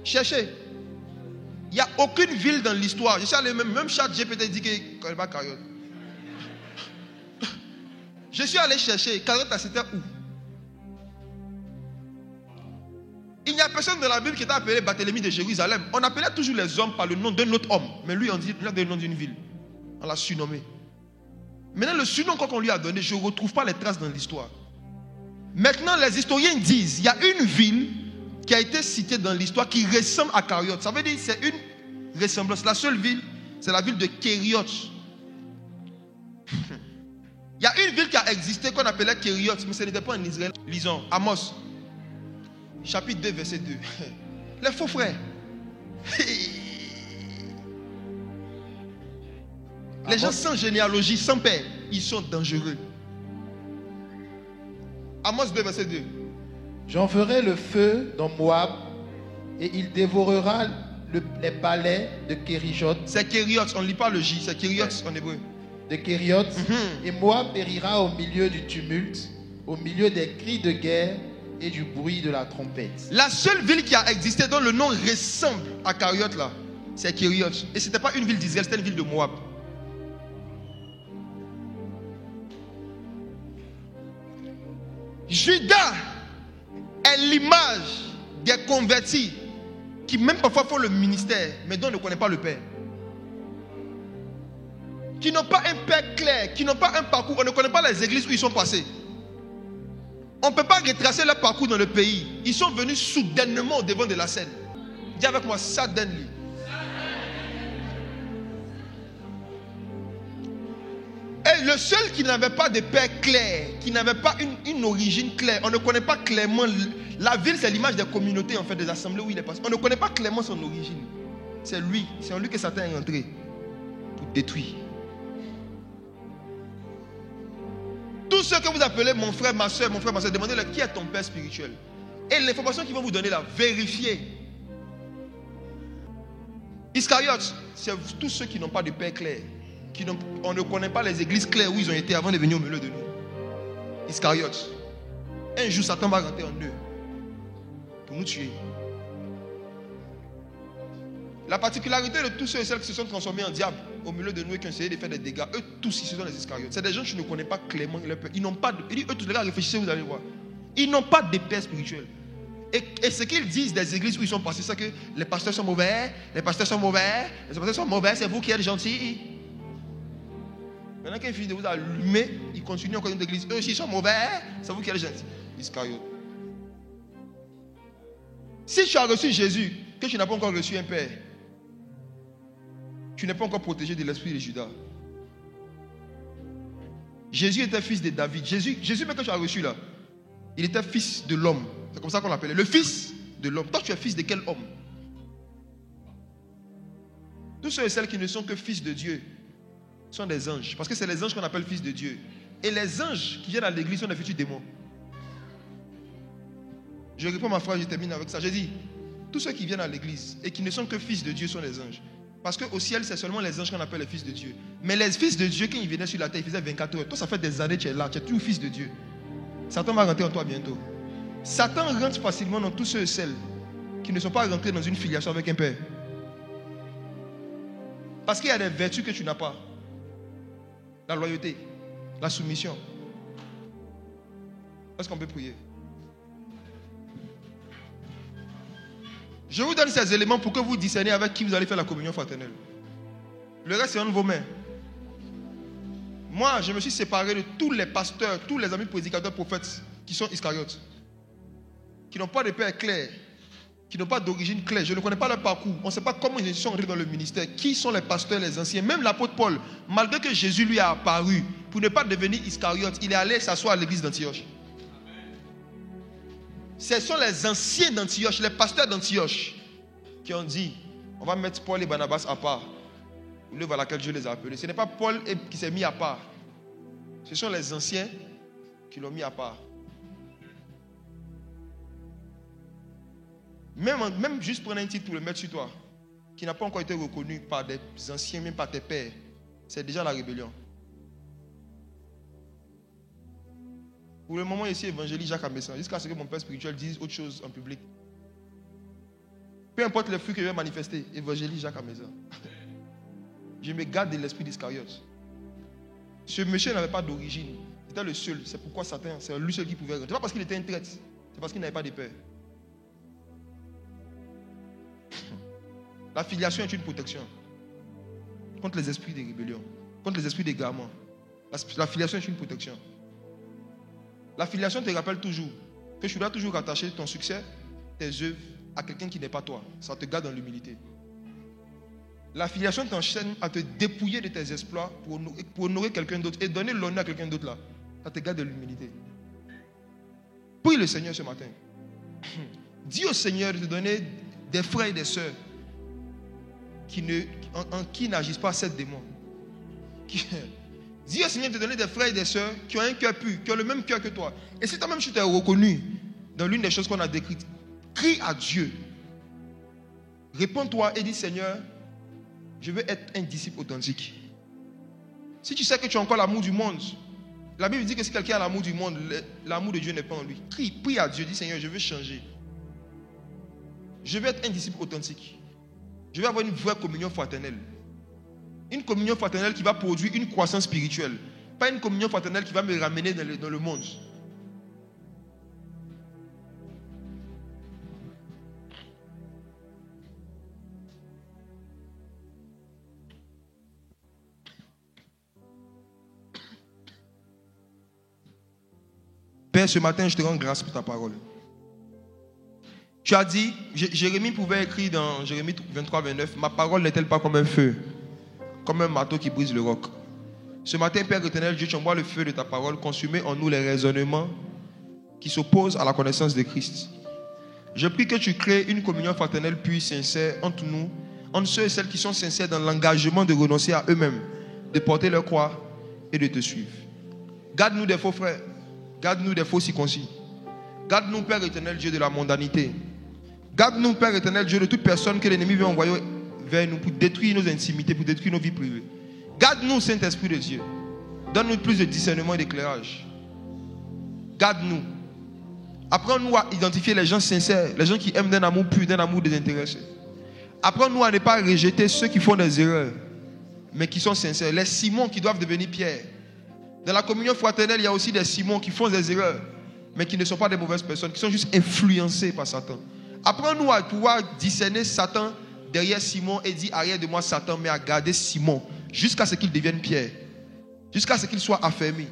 Cherchez. Il n'y a aucune ville dans l'histoire. Je sais, même ChatGPT dit qu'il ne connaît pas Cariote. Je suis allé chercher. Cariote, c'était où? Il n'y a personne dans la Bible qui était appelé Barthélemy de Jérusalem. On appelait toujours les hommes par le nom d'un autre homme. Mais lui, on dit le nom d'une ville. On l'a surnommé. Maintenant, le surnom qu'on lui a donné, je ne retrouve pas les traces dans l'histoire. Maintenant, les historiens disent, il y a une ville qui a été citée dans l'histoire qui ressemble à Kérioth. Ça veut dire que c'est une ressemblance. La seule ville, c'est la ville de Kérioth. Il y a une ville qui a existé qu'on appelait Kérioth, mais ce n'était pas en Israël. Lisons Amos, chapitre 2, verset 2. Les faux frères. Les gens sans généalogie, sans père, ils sont dangereux. Amos 2, verset 2. J'enverrai le feu dans Moab et il dévorera les palais de Kérioth. C'est Kérioth, on ne lit pas le J, c'est Kérioth en hébreu. De Kérioth, et Moab périra au milieu du tumulte, au milieu des cris de guerre et du bruit de la trompette. La seule ville qui a existé dont le nom ressemble à Kérioth là, c'est Kérioth. Et ce n'était pas une ville d'Israël, c'était une ville de Moab. Judas est l'image des convertis qui même parfois font le ministère, mais dont on ne connaît pas le Père. Qui n'ont pas un Père clair, qui n'ont pas un parcours, on ne connaît pas les églises où ils sont passés. On ne peut pas retracer leur parcours dans le pays. Ils sont venus soudainement au devant de la scène. Dis avec moi, suddenly. Et le seul qui n'avait pas de père clair, qui n'avait pas une origine claire, on ne connaît pas clairement. La ville, c'est l'image des communautés, en fait, des assemblées où il est passé. On ne connaît pas clairement son origine. C'est lui, c'est en lui que Satan est rentré pour détruire. Tous ceux que vous appelez mon frère, ma soeur, demandez-leur qui est ton père spirituel. Et l'information qu'ils vont vous donner là, vérifiez. Iscariote, c'est tous ceux qui n'ont pas de père clair. On ne connaît pas les églises claires où ils ont été avant de venir au milieu de nous. Iscariote. Un jour, Satan va rentrer en eux pour nous tuer. La particularité de tous ceux et celles qui se sont transformés en diable au milieu de nous et qui ont essayé de faire des dégâts, eux tous, ils sont des Iscariotes. C'est des gens qui ne connaissent pas clairement leur père. Ils n'ont pas de. Eux tous, les gars, réfléchissez, vous allez voir. Ils n'ont pas de père spirituel. Et ce qu'ils disent des églises où ils sont passés, c'est que les pasteurs sont mauvais, les pasteurs sont mauvais, c'est vous qui êtes gentils. Maintenant qu'ils finissent de vous allumer, ils continuent encore une église. Eux aussi sont mauvais, c'est vous qui êtes gentils. Iscariote. Si tu as reçu Jésus, que tu n'as pas encore reçu un père, tu n'es pas encore protégé de l'esprit de Judas. Jésus était fils de David. Jésus même que tu as reçu là, il était fils de l'homme. C'est comme ça qu'on l'appelait. Le fils de l'homme. Toi, tu es fils de quel homme? Tous ceux et celles qui ne sont que fils de Dieu sont des anges. Parce que c'est les anges qu'on appelle fils de Dieu. Et les anges qui viennent à l'église sont des futurs démons. Je réponds ma phrase, je termine avec ça. J'ai dit, tous ceux qui viennent à l'église et qui ne sont que fils de Dieu sont des anges. Parce qu'au ciel, c'est seulement les anges qu'on appelle les fils de Dieu. Mais les fils de Dieu, quand ils venaient sur la terre, ils faisaient 24 heures. Toi, ça fait des années que tu es là, tu es toujours fils de Dieu. Satan va rentrer en toi bientôt. Satan rentre facilement dans tous ceux et celles qui ne sont pas rentrés dans une filiation avec un père. Parce qu'il y a des vertus que tu n'as pas. La loyauté, la soumission. Est-ce qu'on peut prier? Je vous donne ces éléments pour que vous discerniez avec qui vous allez faire la communion fraternelle. Le reste, c'est entre vos mains. Moi, je me suis séparé de tous les pasteurs, tous les amis prédicateurs, prophètes qui sont Iscariotes, qui n'ont pas de père clair, qui n'ont pas d'origine claire. Je ne connais pas leur parcours. On ne sait pas comment ils sont rentrés dans le ministère. Qui sont les pasteurs, les anciens? Même l'apôtre Paul, malgré que Jésus lui a apparu, pour ne pas devenir Iscariote, il est allé s'asseoir à l'église d'Antioche. Ce sont les anciens d'Antioche, les pasteurs d'Antioche, qui ont dit, on va mettre Paul et Barnabas à part. L'œuvre à laquelle Dieu les a appelés. Ce n'est pas Paul qui s'est mis à part. Ce sont les anciens qui l'ont mis à part. Même juste prendre un titre pour le mettre sur toi, qui n'a pas encore été reconnu par des anciens, même par tes pères, c'est déjà la rébellion. Pour le moment, ici, évangéliste Jacques Amessan, jusqu'à ce que mon père spirituel dise autre chose en public. Peu importe les fruits que je vais manifester, évangéliste Jacques Amessan. Je me garde de l'esprit d'Iscariote. Ce monsieur n'avait pas d'origine. C'était le seul. C'est pourquoi Satan, c'est lui seul qui pouvait rentrer. Ce n'est pas parce qu'il était un traître, c'est parce qu'il n'avait pas de père. La filiation est une protection contre les esprits de rébellion, contre les esprits d'égarement. La filiation est une protection. L'affiliation te rappelle toujours que tu dois toujours rattacher ton succès, tes œuvres à quelqu'un qui n'est pas toi. Ça te garde dans l'humilité. L'affiliation t'enchaîne à te dépouiller de tes exploits pour honorer quelqu'un d'autre et donner l'honneur à quelqu'un d'autre là. Ça te garde de l'humilité. Prie le Seigneur ce matin. Dis au Seigneur de te donner des frères et des sœurs en qui n'agissent pas sept démons. Dis au Seigneur de te donner des frères et des sœurs qui ont un cœur pur, qui ont le même cœur que toi. Et si toi-même tu t'es reconnu dans l'une des choses qu'on a décrites, crie à Dieu. Réponds-toi et dis Seigneur, je veux être un disciple authentique. Si tu sais que tu as encore l'amour du monde, la Bible dit que si quelqu'un a l'amour du monde, l'amour de Dieu n'est pas en lui. Prie à Dieu, dis Seigneur, je veux changer. Je veux être un disciple authentique. Je veux avoir une vraie communion fraternelle. Une communion fraternelle qui va produire une croissance spirituelle. Pas une communion fraternelle qui va me ramener dans le monde. Père, ce matin, je te rends grâce pour ta parole. Tu as dit, Jérémie pouvait écrire dans Jérémie 23, 29, ma parole n'est-elle pas comme un feu, comme un marteau qui brise le roc. Ce matin, Père éternel, Dieu, tu envoies le feu de ta parole, consumer en nous les raisonnements qui s'opposent à la connaissance de Christ. Je prie que tu crées une communion fraternelle pure, sincère entre nous, entre ceux et celles qui sont sincères dans l'engagement de renoncer à eux-mêmes, de porter leur croix et de te suivre. Garde-nous des faux frères, garde-nous des faux circoncis. Garde-nous, Père éternel, Dieu de la mondanité. Garde-nous, Père éternel, Dieu de toute personne que l'ennemi veut envoyer vers nous pour détruire nos intimités, pour détruire nos vies privées. Garde-nous, Saint-Esprit de Dieu. Donne-nous plus de discernement et d'éclairage. Garde-nous. Apprends-nous à identifier les gens sincères, les gens qui aiment d'un amour pur, d'un amour désintéressé. Apprends-nous à ne pas rejeter ceux qui font des erreurs, mais qui sont sincères. Les Simons qui doivent devenir Pierre. Dans la communion fraternelle, il y a aussi des Simons qui font des erreurs, mais qui ne sont pas des mauvaises personnes, qui sont juste influencés par Satan. Apprends-nous à pouvoir discerner Satan derrière Simon et dire arrière de moi Satan, mais à garder Simon jusqu'à ce qu'il devienne Pierre, jusqu'à ce qu'il soit affermi.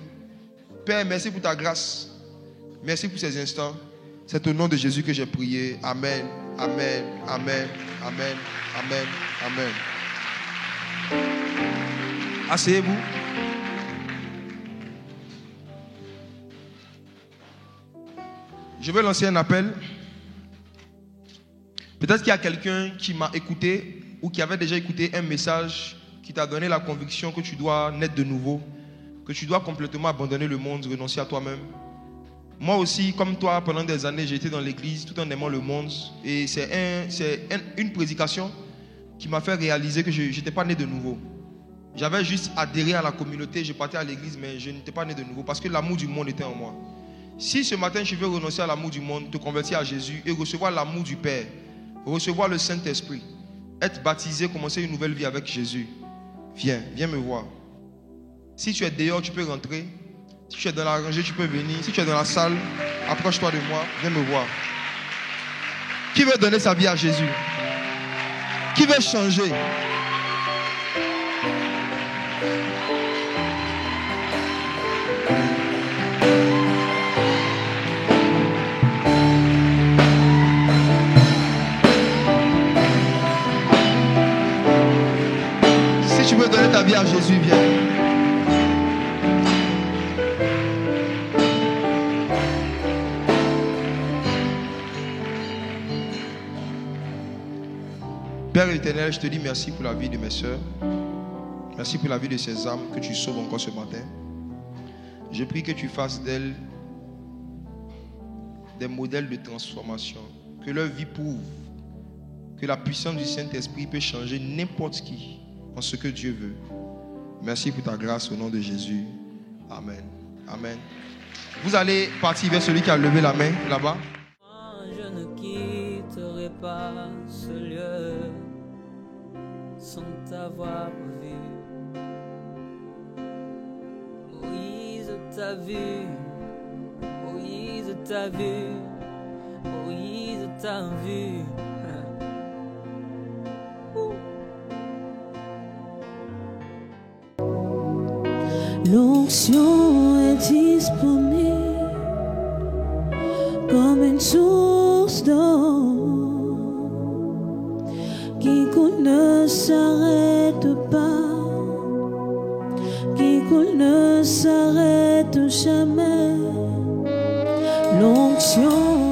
Père, merci pour ta grâce. Merci pour ces instants. C'est au nom de Jésus que j'ai prié. Amen, amen, amen, amen, amen, amen. Asseyez-vous. Je vais lancer un appel. Peut-être qu'il y a quelqu'un qui m'a écouté ou qui avait déjà écouté un message qui t'a donné la conviction que tu dois naître de nouveau, que tu dois complètement abandonner le monde, renoncer à toi-même. Moi aussi, comme toi, pendant des années, j'ai été dans l'église tout en aimant le monde. Et c'est une prédication qui m'a fait réaliser que je n'étais pas né de nouveau. J'avais juste adhéré à la communauté, je partais à l'église, mais je n'étais pas né de nouveau parce que l'amour du monde était en moi. Si ce matin, tu veux renoncer à l'amour du monde, te convertir à Jésus et recevoir l'amour du Père, recevoir le Saint-Esprit, être baptisé, commencer une nouvelle vie avec Jésus, viens me voir. Si tu es dehors, tu peux rentrer. Si tu es dans la rangée, tu peux venir. Si tu es dans la salle, approche-toi de moi, viens me voir. Qui veut donner sa vie à Jésus? Qui veut changer? Si tu veux donner ta vie à Jésus, viens. Père éternel, je te dis merci pour la vie de mes soeurs. Merci pour la vie de ces âmes que tu sauves encore ce matin. Je prie que tu fasses d'elles des modèles de transformation. Que leur vie prouve que la puissance du Saint-Esprit peut changer n'importe qui en ce que Dieu veut. Merci pour ta grâce au nom de Jésus. Amen. Amen. Vous allez partir vers celui qui a levé la main là-bas. Je ne quitterai pas ce lieu sans t'avoir vu. Moïse t'a vu, Moïse t'a vu, Moïse t'a vu. L'onction est disponible. comme une source d'eau qui coule ne s'arrête pas, qui coule ne s'arrête jamais. L'onction